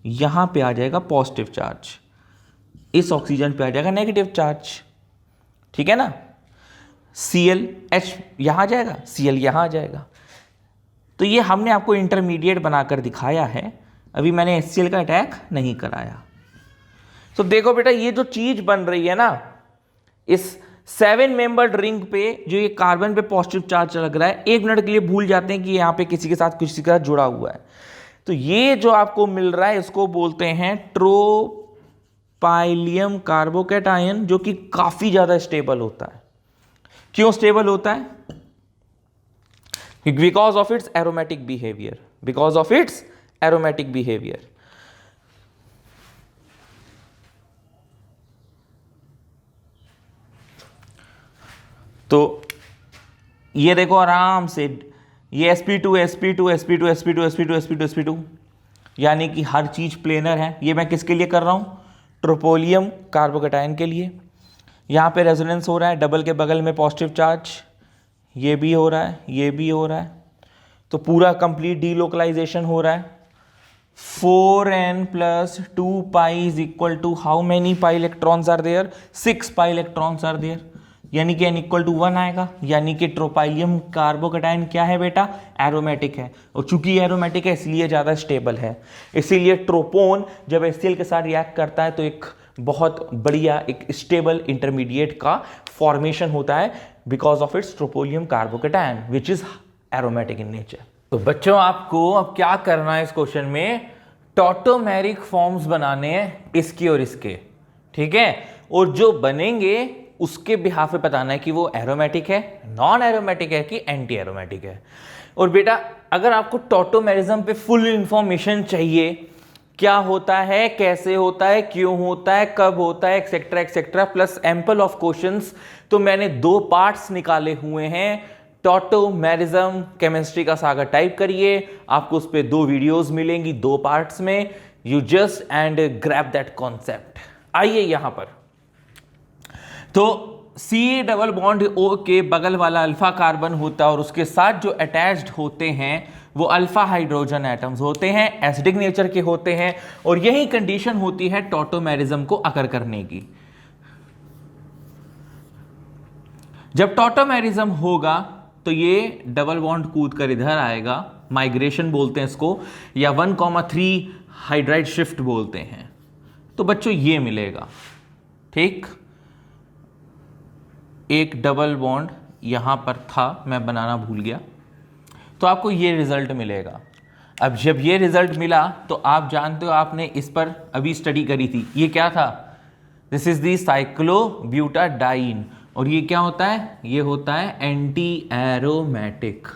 यहां पे आ जाएगा पॉजिटिव चार्ज, इस ऑक्सीजन पे आ जाएगा नेगेटिव चार्ज, ठीक है ना। ClH यहां आ जाएगा, Cl यहां आ जाएगा। तो ये हमने आपको इंटरमीडिएट बनाकर दिखाया है, अभी मैंने HCl का अटैक नहीं कराया। तो देखो बेटा, ये जो चीज बन रही है ना, इस 7 मेंबर्ड रिंग पे जो ये कार्बन पे पॉजिटिव चार्ज लग रहा है, 1 मिनट के लिए भूल जाते हैं कि यहां पे किसी के साथ जुड़ा हुआ है। तो ये जो आपको मिल रहा है इसको बोलते हैं ट्रोपाइलियम कार्बोकैटायन, जो कि काफी ज्यादा स्टेबल होता है। क्यों स्टेबल होता है? Because of it's aromatic behaviour, because of it's aromatic behaviour. तो ये देखो आराम से, ये sp2 sp2 sp2 sp2 sp2 sp2 sp2, यानी कि हर चीज प्लेनर है। ये मैं किसके लिए कर रहा हूं? ट्रोपोलियम कार्बोकैटायन के लिए। यहां पे रेजोनेंस हो रहा है, डबल के बगल में पॉजिटिव चार्ज, ये भी हो रहा है, ये भी हो रहा है, तो पूरा कंप्लीट डीलोकलाइजेशन हो रहा है। 4n + 2 pi is equal to how many pi electrons are there? 6 pi electrons are there, यानी कि n = 1 आएगा। यानी कि ट्रोपाइलियम कार्बोकैटायन क्या है बेटा? एरोमेटिक है, और चूंकि एरोमेटिक है इसलिए ज़्यादा स्टेबल है। इसीलिए ट्रोपोन जब HCl के साथ रिएक्ट करता है तो एक बहुत बढ़िया एक स्टेबल इंटरमीडिएट का फॉर्मेशन होता है, because of its tropylium carbocation which is aromatic in nature. तो बच्चों, आपको अब क्या करना है इस क्वेश्चन में? टॉटोमेरिक फॉर्म्स बनाने हैं इसके और इसके, ठीक है। और जो बनेंगे उसके बिहाफ पे बताना है कि वो एरोमेटिक है, नॉन एरोमेटिक है कि एंटी एरोमेटिक है। और बेटा, अगर आपको टॉटोमेरिज्म पे फुल इंफॉर्मेशन चाहिए, क्या होता है, कैसे होता है, क्यों होता है, कब होता है, etcetera etcetera, plus ample of questions, तो मैंने 2 पार्ट्स निकाले हुए हैं। टॉटोमेरिज्म केमिस्ट्री का सागर टाइप करिए, आपको उस पर 2 वीडियोस मिलेंगी 2 पार्ट्स में। You just and grab that concept. आइए यहां पर, तो C डबल बॉन्ड O के बगल वाला अल्फा कार्बन होता है और उसके साथ जो अटैच्ड होते हैं वो अल्फा हाइड्रोजन एटम्स होते हैं, एसिडिक नेचर के होते हैं, और यही कंडीशन होती है टॉटोमेरिज्म को अकर करने की। जब टॉटोमेरिज्म होगा तो ये डबल बॉन्ड कूद कर इधर आएगा, माइग्रेशन बोलते हैं इसको, या 1,3 हाइड्राइड शिफ्ट बोलते हैं। तो बच्चों ये मिलेगा, ठीक। एक डबल बॉन्ड यहां पर था, मैं बनाना भूल गया, तो आपको ये रिजल्ट मिलेगा। अब जब ये रिजल्ट मिला तो आप जानते हो, आपने इस पर अभी स्टडी करी थी, ये क्या था? दिस इज दी साइक्लोब्यूटाडाइन, और ये क्या होता है? ये होता है एंटी एरोमेटिक,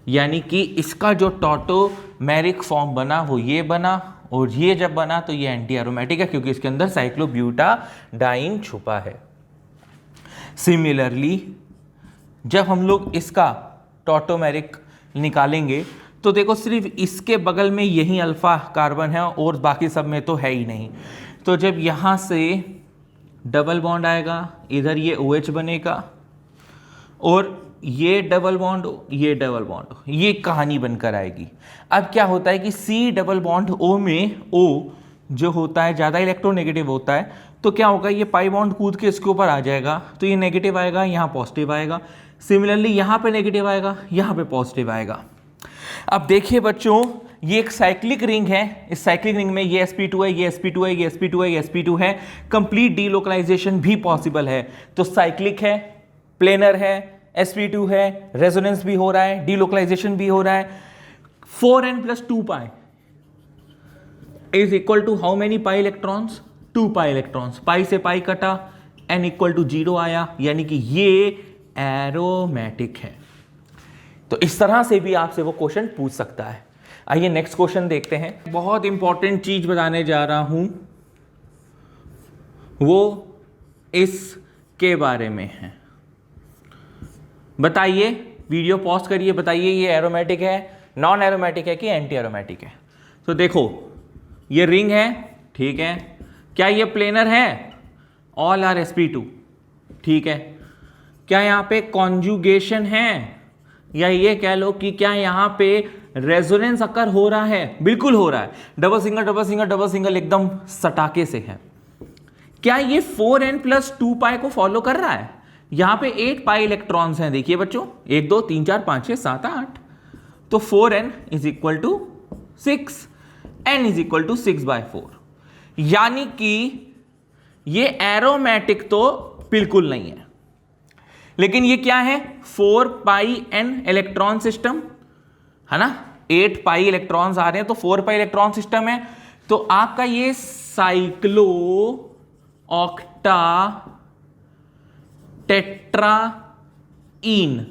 यानी कि इसका जो टॉटोमेरिक फॉर्म बना वो ये बना, और ये जब बना तो ये एंटी एरोमेटिक है क्योंकि इसके अंदर साइक्लोब्यूटाडाइन छुपा है। सिमिलरली जब हम लोग इसका टॉटोमेरिक निकालेंगे तो देखो सिर्फ इसके बगल में यही अल्फा कार्बन है और बाकी सब में तो है ही नहीं। तो जब यहाँ से डबल बॉन्ड आएगा, इधर ये OH बनेगा, और ये डबल बॉन्ड हो, ये डबल बॉन्ड हो, ये कहानी बनकर आएगी। अब क्या होता है कि C डबल बॉन्ड O में O जो होता है ज़्यादा इलेक्ट्रोनेगेटिव होता है, तो क्या होगा, ये पाई बॉन्ड कूद के इसके ऊपर आ जाएगा, तो ये नेगेटिव आएगा, यहाँ पॉजिटिव आएगा। सिमिलरली यहाँ पे नेगेटिव आएगा, यहाँ पे पॉजिटिव आएगा। अब देखिए बच्चों, ये एक साइक्लिक रिंग है, इस साइक्लिक रिंग में ये sp2 है, ये sp2 है, ये sp2 है, ये sp2 है, कंप्लीट डीलोकलाइजेशन भी पॉसिबल है। तो साइक्लिक है, प्लेनर है, sp2 है, रेजोनेंस भी हो रहा है, डीलोकलाइजेशन भी हो रहा है। 4n + 2 pi is equal to how many pi electrons? 2 pi electrons. Pi से पाई कटा, n = 0 आया, यानी कि ये एरोमेटिक है। तो इस तरह से भी आपसे वो क्वेश्चन पूछ सकता है। आइए नेक्स्ट क्वेश्चन देखते हैं। बहुत इंपॉर्टेंट चीज बताने जा रहा हूं, वो इसके बारे में है। बताइए, वीडियो पॉज करिए, बताइए ये एरोमेटिक है, नॉन एरोमेटिक है कि एंटी एरोमेटिक है। तो देखो, ये रिंग है, ठीक है, क्या ये प्लेनर है? ऑल आर sp2, ठीक है। क्या यहां पे कॉन्जुगेशन है, या ये कह लो कि क्या यहां पे रेजोनेंस अकर हो रहा है? बिल्कुल हो रहा है। Double single double single double single एकदम सटाके से है। क्या ये 4n + 2 पाई को फॉलो कर रहा है? यहां पे 8 पाई इलेक्ट्रॉन्स हैं, देखिए बच्चों, 1 2 3 4 5 6 7 8। तो 4n = 6, n = 6/4, यानी कि ये एरोमेटिक तो बिल्कुल नहीं है। लेकिन ये क्या है? 4 पाई n इलेक्ट्रॉन सिस्टम है ना, 8 पाई इलेक्ट्रॉन्स आ रहे हैं, तो 4 पाई इलेक्ट्रॉन सिस्टम है। तो आपका ये साइक्लो ऑक्टा टेट्राईन,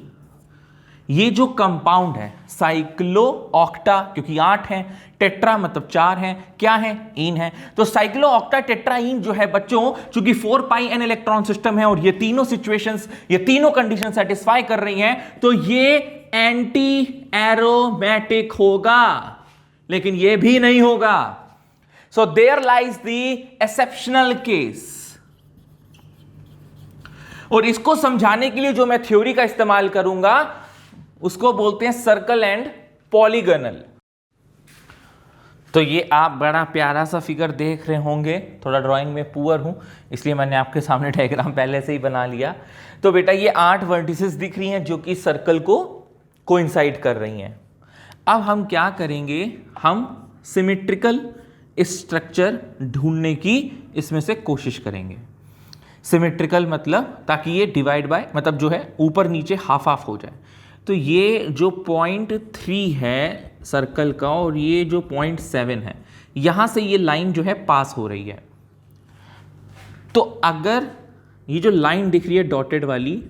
ये जो कंपाउंड है साइक्लो ऑक्टा, क्योंकि 8 है, टेट्रा मतलब 4 है, क्या है? इन है। तो साइक्लो ऑक्टा टेट्राईन जो है बच्चों, चूंकि 4 पाई n इलेक्ट्रॉन सिस्टम है और ये तीनों सिचुएशंस, ये तीनों कंडीशन सेटिस्फाई कर रही हैं, तो ये एंटी एरोमेटिक होगा। लेकिन ये भी नहीं होगा। So there lies the exceptional case. और इसको समझाने के लिए जो मैं थ्योरी का इस्तेमाल करूंगा उसको बोलते हैं सर्कल एंड पॉलीगनल। तो ये आप बड़ा प्यारा सा फिगर देख रहे होंगे, थोड़ा ड्राइंग में पुअर हूं इसलिए मैंने आपके सामने डायग्राम पहले से ही बना लिया। तो बेटा ये 8 वर्टिसेस दिख रही हैं जो कि सर्कल को कोइंसाइड कर रही हैं। अब हम क्या करेंगे, हम सिमेट्रिकल स्ट्रक्चर ढूंढने की इसमें से कोशिश करेंगे। सिमेट्रिकल मतलब ताकि ये डिवाइड बाय मतलब जो है ऊपर नीचे हाफ हाफ हो जाए। तो ये जो 0.3 है सर्कल का और ये जो 0.7 है, यहां से ये लाइन जो है पास हो रही है। तो अगर ये जो लाइन दिख रही है डॉटेड वाली,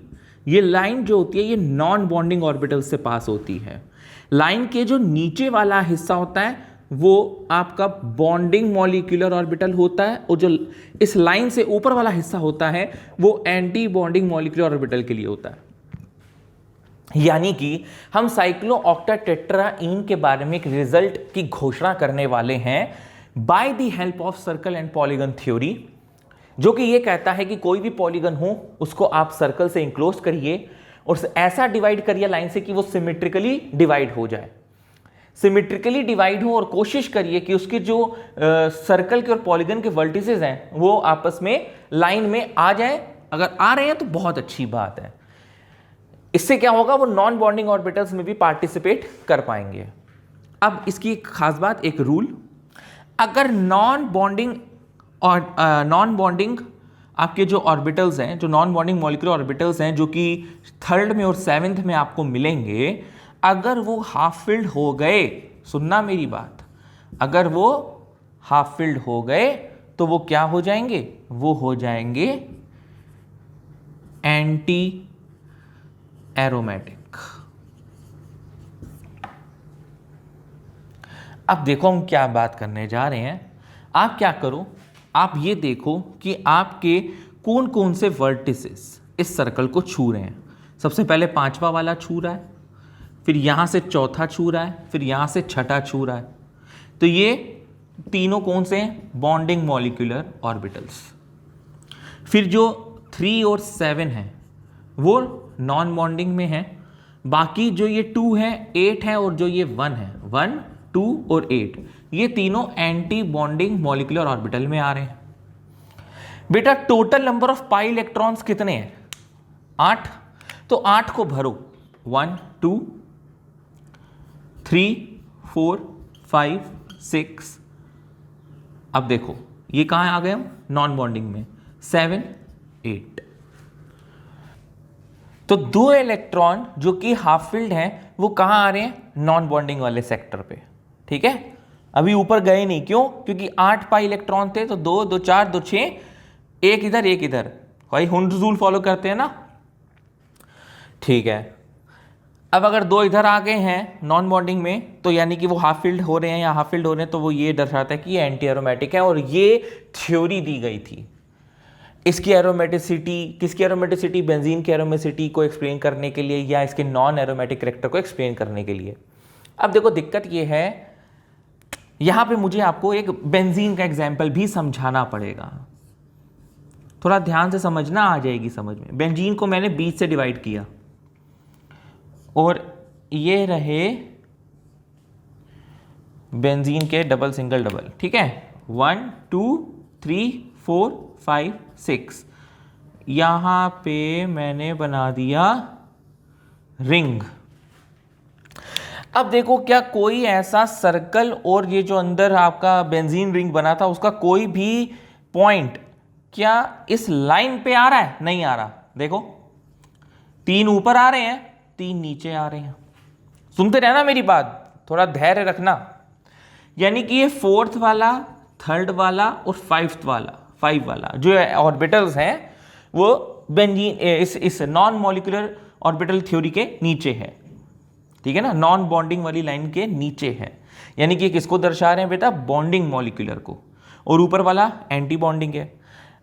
ये लाइन जो होती है ये नॉन बॉन्डिंग ऑर्बिटल से पास होती है। लाइन के जो नीचे वाला हिस्सा होता है वो आपका बॉन्डिंग मॉलिक्यूलर ऑर्बिटल होता है, और जो इस लाइन से ऊपर वाला हिस्सा होता है वो एंटी बॉन्डिंग मॉलिक्यूलर ऑर्बिटल के लिए होता है। यानी कि हम साइक्लो ऑक्टाटेट्राईन के बारे में एक रिजल्ट की घोषणा करने वाले हैं by the help of circle and polygon theory, जो कि ये कहता है कि कोई भी पॉलीगन हो उसको आप सर्कल से इंक्लोज करिए और ऐसा डिवाइड करिए लाइन से कि वो सिमेट्रिकली डिवाइड हो जाए। सिमेट्रिकली डिवाइड हो और कोशिश करिए कि उसके जो सर्कल के और पॉलीगन के वर्टिसेस हैं वो आपस में लाइन में आ जाए। अगर आ रहे हैं तो बहुत अच्छी बात है। इससे क्या होगा, वो नॉन बॉन्डिंग ऑर्बिटल्स में भी पार्टिसिपेट कर पाएंगे। अब इसकी एक खास बात, एक रूल, अगर नॉन बॉन्डिंग आपके जो ऑर्बिटल्स हैं, जो नॉन बॉन्डिंग मॉलिक्यूलर ऑर्बिटल्स हैं, जो कि 3rd में और 7th में आपको मिलेंगे, अगर वो हाफ फिल्ड हो गए, सुनना मेरी बात, अगर वो हाफ फिल्ड हो गए तो वो क्या हो जाएंगे, वो हो जाएंगे एंटी एरोमेटिक। अब देखो हम क्या बात करने जा रहे हैं। आप क्या करो, आप ये देखो कि आपके कौन कौन से वर्टिसेस इस सर्कल को छू रहे हैं। सबसे पहले 5वां वाला छू रहा है, फिर यहां से 4था छू रहा है, फिर यहां से 6ठा छू रहा है। तो ये तीनों कौन से हैं, बॉन्डिंग मॉलिक्यूलर ऑर्बिटल्स। फिर जो 3 और 7 हैं वो नॉन बॉन्डिंग में है, बाकी जो ये 2 है, 8 है और जो ये 1 है, 1, 2 और 8, ये तीनों एंटी बॉन्डिंग मॉलिक्यूलर ऑर्बिटल में आ रहे हैं। बेटा total number of pi electrons कितने हैं? 8। तो 8 को भरो, 1 2 3 4 5 6। अब देखो ये कहां आ गए हम? नॉन बॉन्डिंग में, 7 8। तो 2 इलेक्ट्रॉन जो कि हाफ फिल्ड हैं वो कहां आ रहे हैं? नॉन बॉन्डिंग वाले सेक्टर पे। ठीक है, अभी ऊपर गए नहीं, क्यों? क्योंकि 8 पाई इलेक्ट्रॉन थे, तो 2 2 4 2 6, एक इधर एक इधर, भाई हुंड रूल फॉलो करते हैं ना। ठीक है, अब अगर 2 इधर आ गए हैं नॉन बॉन्डिंग में, तो यानी कि वो हाफ फिल्ड हो रहे हैं या हाफ फिल्ड हो रहे हैं, तो वो ये दर्शाता है कि ये एंटी एरोमेटिक है। और ये थ्योरी दी गई थी। इसकी एरोमेटिसिटी, किसकी एरोमेटिसिटी? बेंजीन की एरोमेटिसिटी को एक्सप्लेन करने के लिए या इसके नॉन एरोमेटिक कैरेक्टर को एक्सप्लेन करने के लिए। अब देखो दिक्कत ये है, यहां पे मुझे आपको एक बेंजीन का एग्जाम्पल भी समझाना पड़ेगा, थोड़ा ध्यान से समझना, आ जाएगी समझ में। बेंजीन को मैंने 20 से डिवाइड किया और ये रहे बेंजीन के डबल सिंगल डबल। ठीक है, 1 2 3 4 5 6, यहां पे मैंने बना दिया रिंग। अब देखो क्या कोई ऐसा सर्कल और ये जो अंदर आपका बेंजीन रिंग बना था उसका कोई भी पॉइंट क्या इस लाइन पे आ रहा है? नहीं आ रहा। देखो 3 ऊपर आ रहे हैं, 3 नीचे आ रहे हैं। सुनते रहना मेरी बात, थोड़ा धैर्य रखना। यानी कि ये 4th वाला, 3rd वाला और 5th वाला, 5 वाला जो ऑर्बिटल्स हैं वो बेंजीन इस नॉन मॉलिक्यूलर ऑर्बिटल थ्योरी के नीचे है। ठीक है ना, नॉन बॉन्डिंग वाली लाइन के नीचे है। यानी कि किसको दर्शा रहे हैं बेटा? बॉन्डिंग मॉलिक्यूलर को। और ऊपर वाला एंटी बॉन्डिंग है।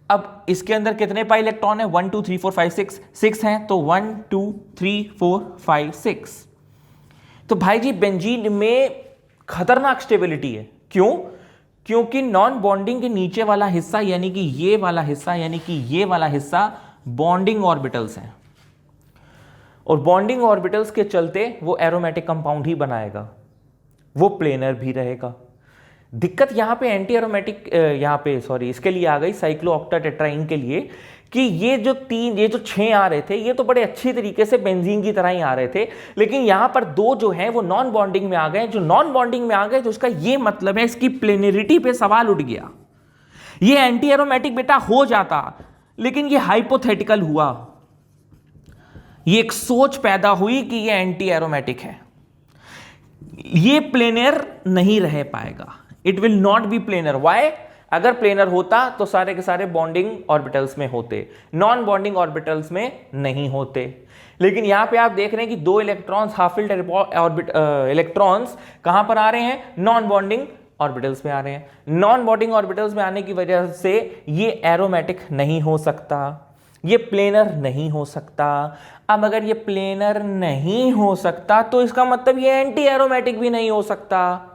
अब इसके अंदर कितने पाई इलेक्ट्रॉन है? 1 2 3 4 5 6, 6 हैं, तो 1 2 3 4 5 6। तो भाई जी बेंजीन में खतरनाक स्टेबिलिटी है। क्यों? क्योंकि नॉन बॉन्डिंग के नीचे वाला हिस्सा यानी कि ये वाला हिस्सा, यानी कि ये वाला हिस्सा बॉन्डिंग ऑर्बिटल्स हैं, और बॉन्डिंग ऑर्बिटल्स के चलते वो एरोमेटिक कंपाउंड ही बनाएगा, वो प्लेनर भी रहेगा। दिक्कत यहां पे एंटी एरोमेटिक, यहां पे सॉरी इसके लिए आ गई साइक्लोऑक्टाटेट्राइन के लिए, कि ये जो 6 आ रहे थे ये तो बड़े अच्छी तरीके से बेंजीन की तरह ही आ रहे थे, लेकिन यहां पर 2 जो हैं वो नॉन बॉन्डिंग में आ गए। जो नॉन बॉन्डिंग में आ गए तो उसका ये मतलब है इसकी प्लेनरिटी पे सवाल उठ गया। ये एंटी एरोमेटिक बेटा हो जाता, लेकिन ये हाइपोथेटिकल हुआ। ये एक सोच पैदा हुई कि ये एंटी एरोमेटिक है, ये प्लेनर नहीं रह पाएगा। It will not be planar. Why? अगर प्लेनर होता तो सारे के सारे बॉन्डिंग ऑर्बिटल्स में होते, नॉन बॉन्डिंग ऑर्बिटल्स में नहीं होते। लेकिन यहां पे आप देख रहे हैं कि 2 इलेक्ट्रॉन्स, हाफ फिल्ड इलेक्ट्रॉन्स कहां पर आ रहे हैं? नॉन बॉन्डिंग ऑर्बिटल्स में आ रहे हैं। नॉन बॉन्डिंग ऑर्बिटल्स में आने की वजह से ये एरोमेटिक नहीं हो सकता, ये प्लेनर नहीं हो सकता। अब अगर ये प्लेनर नहीं हो सकता तो इसका मतलब ये एंटी एरोमेटिक भी नहीं हो सकता।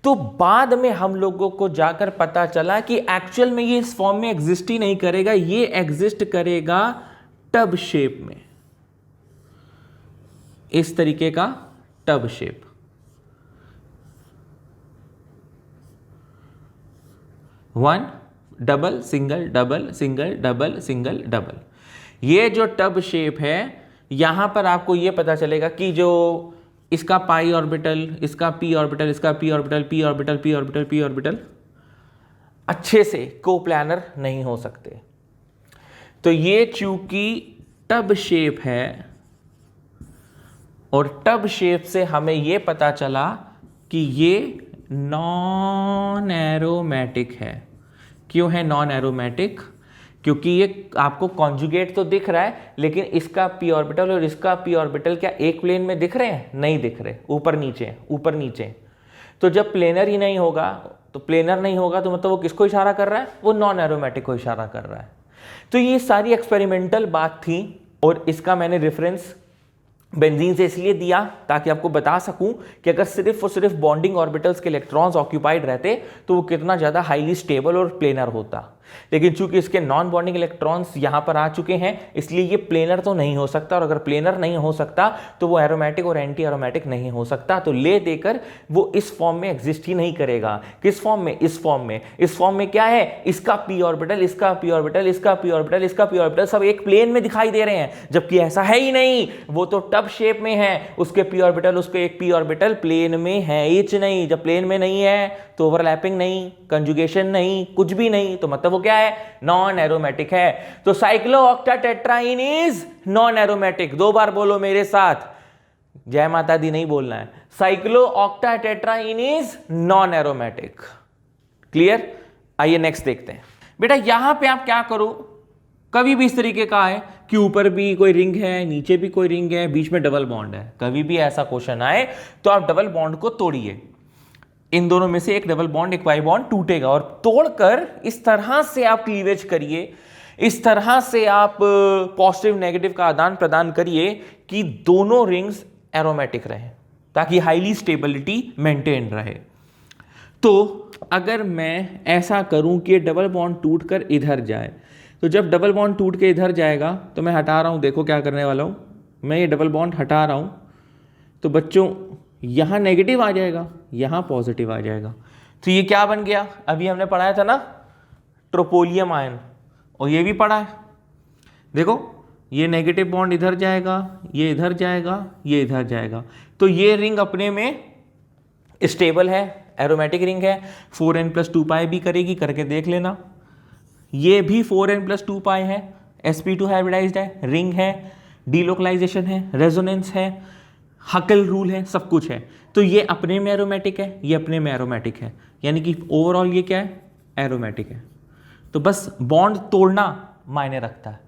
तो बाद में हम लोगों को जाकर पता चला कि एक्चुअल में ये इस फॉर्म में एग्जिस्ट ही नहीं करेगा, ये एग्जिस्ट करेगा टब शेप में, इस तरीके का tub shape. One double single double single double single double, ये जो टब शेप है यहां पर आपको ये पता चलेगा कि जो इसका पाई ऑर्बिटल, इसका पी ऑर्बिटल, इसका P orbital, P orbital, P orbital, P orbital अच्छे से कोप्लानर नहीं हो सकते। तो ये चूंकि टब शेप है और टब शेप से हमें ये पता चला कि ये नॉन एरोमेटिक है। क्यों है नॉन एरोमेटिक? क्योंकि ये आपको कॉन्जुगेट तो दिख रहा है, लेकिन इसका पी ऑर्बिटल और इसका पी ऑर्बिटल क्या एक प्लेन में दिख रहे हैं? नहीं दिख रहे, ऊपर नीचे ऊपर नीचे। तो जब प्लेनर ही नहीं होगा, तो प्लेनर नहीं होगा तो मतलब वो किसको इशारा कर रहा है? वो नॉन एरोमेटिक को इशारा कर रहा है। तो ये सारी एक्सपेरिमेंटल बात थी, और इसका मैंने रेफरेंस बेंजीन से इसलिए दिया ताकि आपको बता सकूं कि अगर सिर्फ और सिर्फ बॉन्डिंग ऑर्बिटल्स के इलेक्ट्रॉन्स ऑक्यूपाइड रहते तो वो कितना ज़्यादा हाईली स्टेबल और प्लेनर होता। लेकिन चूंकि इसके नॉन बॉन्डिंग इलेक्ट्रॉन्स यहां पर आ चुके हैं, इसलिए ये प्लेनर तो नहीं हो सकता, और अगर प्लेनर नहीं हो सकता तो वो एरोमेटिक और एंटी एरोमेटिक नहीं हो सकता। तो ले देकर वो इस फॉर्म में एग्जिस्ट ही नहीं करेगा। किस फॉर्म में? इस फॉर्म में। इस फॉर्म में क्या है? इसका पी ऑर्बिटल, इसका पी ऑर्बिटल, इसका पी ऑर्बिटल, इसका पी ऑर्बिटल सब एक प्लेन में दिखाई दे रहे हैं, जबकि ऐसा है ही नहीं, वो तो टब शेप में है। उसके पी ऑर्बिटल, उसके एक पी ऑर्बिटल प्लेन में है ही नहीं। जब प्लेन में नहीं है तो ओवरलैपिंग नहीं, कंजुगेशन नहीं, कुछ भी नहीं, तो मतलब वो क्या है? नॉन एरोमेटिक है। तो साइक्लोऑक्टाटेट्राईन इज नॉन एरोमेटिक। 2 बार बोलो मेरे साथ, जय माता दी नहीं बोलना है। साइक्लोऑक्टाटेट्राईन इज नॉन एरोमेटिक। क्लियर? आइए नेक्स्ट देखते हैं। बेटा यहां पे आप क्या करो, कभी भी इस तरीके का है कि ऊपर भी कोई रिंग है, नीचे भी कोई रिंग है, बीच में डबल बॉन्ड है, कभी भी ऐसा क्वेश्चन आए तो आप डबल बॉन्ड को तोड़िए। इन दोनों में से एक डबल बॉन्ड, एक वाई बॉन्ड टूटेगा, और तोड़कर इस तरह से आप क्लीवेज करिए, इस तरह से आप पॉजिटिव नेगेटिव का आदान प्रदान करिए कि दोनों रिंग्स एरोमेटिक रहें, ताकि हाईली स्टेबिलिटी मेंटेन रहे। तो अगर मैं ऐसा करूं कि डबल बॉन्ड टूटकर इधर जाए, तो जब डबल बॉन्ड टूट के इधर जाएगा तो मैं हटा रहा हूं, देखो क्या करने वाला हूं, मैं ये डबल बॉन्ड हटा रहा हूं, तो बच्चों यहां नेगेटिव आ जाएगा, यहां पॉजिटिव आ जाएगा। तो ये क्या बन गया? अभी हमने पढ़ाया था ना ट्रोपोलियम आयन, और ये भी पढ़ा है। देखो ये नेगेटिव बॉन्ड इधर जाएगा, ये इधर जाएगा, ये इधर जाएगा, तो ये रिंग अपने में स्टेबल है, एरोमेटिक रिंग है। 4n+2π भी करेगी, करके देख लेना। ये भी 4n+2π है, sp2 हाइब्रिडाइज्ड है, रिंग है, डीलोकलाइजेशन है, रेजोनेंस है, हकल रूल है, सब कुछ है। तो ये अपने में एरोमेटिक है, ये अपने में एरोमेटिक है, यानी कि ओवरऑल ये क्या है? एरोमेटिक है। तो बस बॉन्ड तोड़ना मायने रखता है।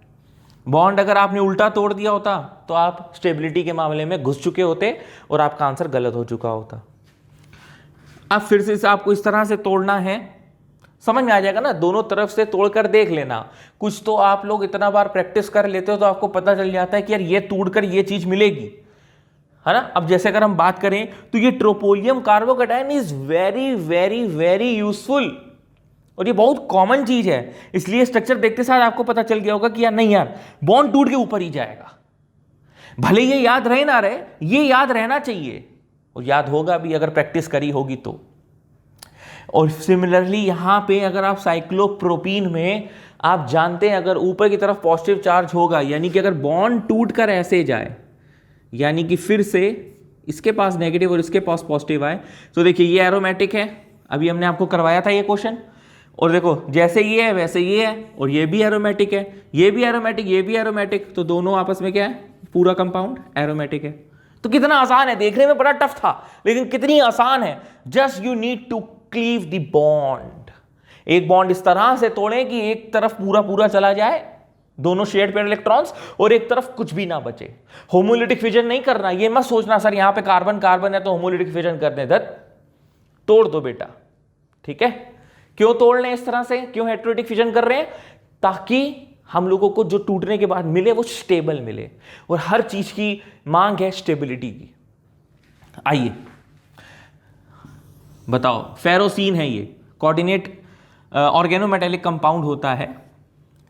बॉन्ड अगर आपने उल्टा तोड़ दिया होता तो आप स्टेबिलिटी के मामले में घुस चुके होते और आपका आंसर गलत हो चुका होता। अब फिर से आपको इस तरह से तोड़ना है, समझ में आ जाएगा ना, दोनों तरफ से तोड़कर देख लेना। कुछ तो आप लोग इतना बार प्रैक्टिस कर लेते हो तो आपको पता चल जाता है कि यार ये तोड़कर ये चीज मिलेगी, है ना। अब जैसे अगर हम बात करें तो ये tropylium carbocation is very very very useful, और ये बहुत कॉमन चीज है, इसलिए स्ट्रक्चर देखते साथ आपको पता चल गया होगा कि यार नहीं यार बॉन्ड टूट के ऊपर ही जाएगा। भले ये याद रहे ना रहे, ये याद रहना चाहिए, और याद होगा भी अगर प्रैक्टिस करी होगी तो। और सिमिलरली यहां पे अगर आप साइक्लोप्रोपीन में आप जानते हैं अगर ऊपर की तरफ पॉजिटिव चार्ज होगा, यानी कि अगर बॉन्ड टूटकर ऐसे जाए, यानी कि फिर से इसके पास नेगेटिव और इसके पास पॉजिटिव आए, तो देखिए ये एरोमेटिक है, अभी हमने आपको करवाया था ये क्वेश्चन, और देखो जैसे ये है वैसे ये है, और ये भी एरोमेटिक है, ये भी एरोमेटिक, ये भी एरोमेटिक, तो दोनों आपस में क्या है? पूरा कंपाउंड एरोमेटिक है। तो कितना आसान है, देखने में बड़ा टफ था लेकिन कितनी आसान है। Just you need to cleave the bond. एक बॉन्ड इस तरह से तोड़ें कि एक तरफ पूरा पूरा चला जाए, दोनों शेयर्ड पेयर इलेक्ट्रॉन्स, और एक तरफ कुछ भी ना बचे। होमोलिटिक फिजन नहीं करना, ये मत सोचना सर यहां पे कार्बन कार्बन है तो होमोलिटिक फिजन कर दे, तोड़ दो बेटा, ठीक है। क्यों तोड़ रहे हैं इस तरह से, क्यों हेटेरोटिक फिजन कर रहे हैं? ताकि हम लोगों को जो टूटने के बाद मिले वो स्टेबल मिले, और हर चीज की मांग है स्टेबिलिटी की। आइए बताओ, फेरोसीन है ये, कोऑर्डिनेट ऑर्गेनोमेटेलिक कंपाउंड होता है,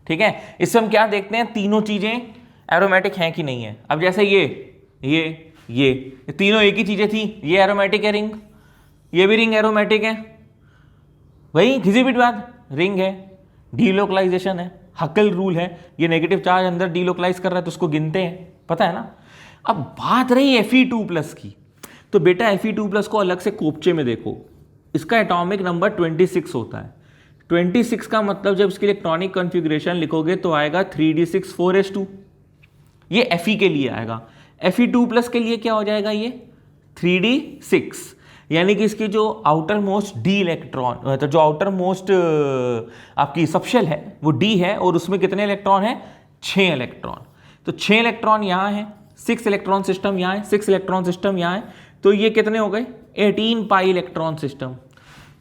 ठीक है। इससे हम क्या देखते हैं, तीनों चीजें एरोमेटिक हैं कि नहीं है। अब जैसे ये तीनों एक ही चीजें थी, ये एरोमेटिक है रिंग, ये भी रिंग एरोमेटिक है, वही घिसी पिट बात, रिंग है, डीलोकलाइजेशन है, हकल रूल है, ये नेगेटिव चार्ज अंदर डीलोकलाइज कर रहा है तो उसको गिनते हैं, पता है ना। अब बात रही Fe2+ की, तो बेटा Fe2+ को अलग से कोपचे में देखो, इसका एटॉमिक नंबर 26 होता है। 26 का मतलब जब इसकी इलेक्ट्रॉनिक कॉन्फ़िगरेशन लिखोगे तो आएगा 3d6 4s2, ये Fe के लिए आएगा। Fe2+ के लिए क्या हो जाएगा, ये 3d6, यानी कि इसकी जो आउटर मोस्ट डी इलेक्ट्रॉन, तो जो आउटर मोस्ट आपकी सबशेल है वो डी है, और उसमें कितने इलेक्ट्रॉन है? 6 इलेक्ट्रॉन। तो 6 इलेक्ट्रॉन यहाँ है, 6 इलेक्ट्रॉन सिस्टम यहाँ है, 6 इलेक्ट्रॉन सिस्टम यहाँ है, तो ये कितने हो गए? 18 पाई इलेक्ट्रॉन सिस्टम।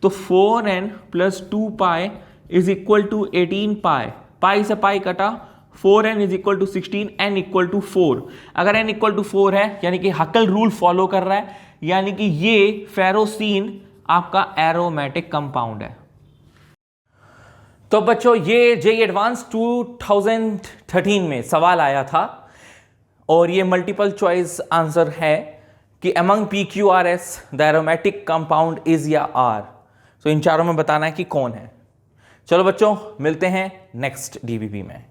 तो 4n+2π is equal to 18 pi, pi से पाई कटा, 4n is equal to 16, n equal to 4। अगर n इक्वल टू 4 है यानी कि हकल रूल फॉलो कर रहा है, यानी कि ये फेरोसीन आपका एरोमेटिक कंपाउंड है। तो बच्चों ये जेईई एडवांस 2013 में सवाल आया था और ये मल्टीपल चॉइस आंसर है कि among PQRS the aromatic compound is या आर। तो इन चारों में बताना है कि कौन है। चलो बच्चों मिलते हैं नेक्स्ट DBP में।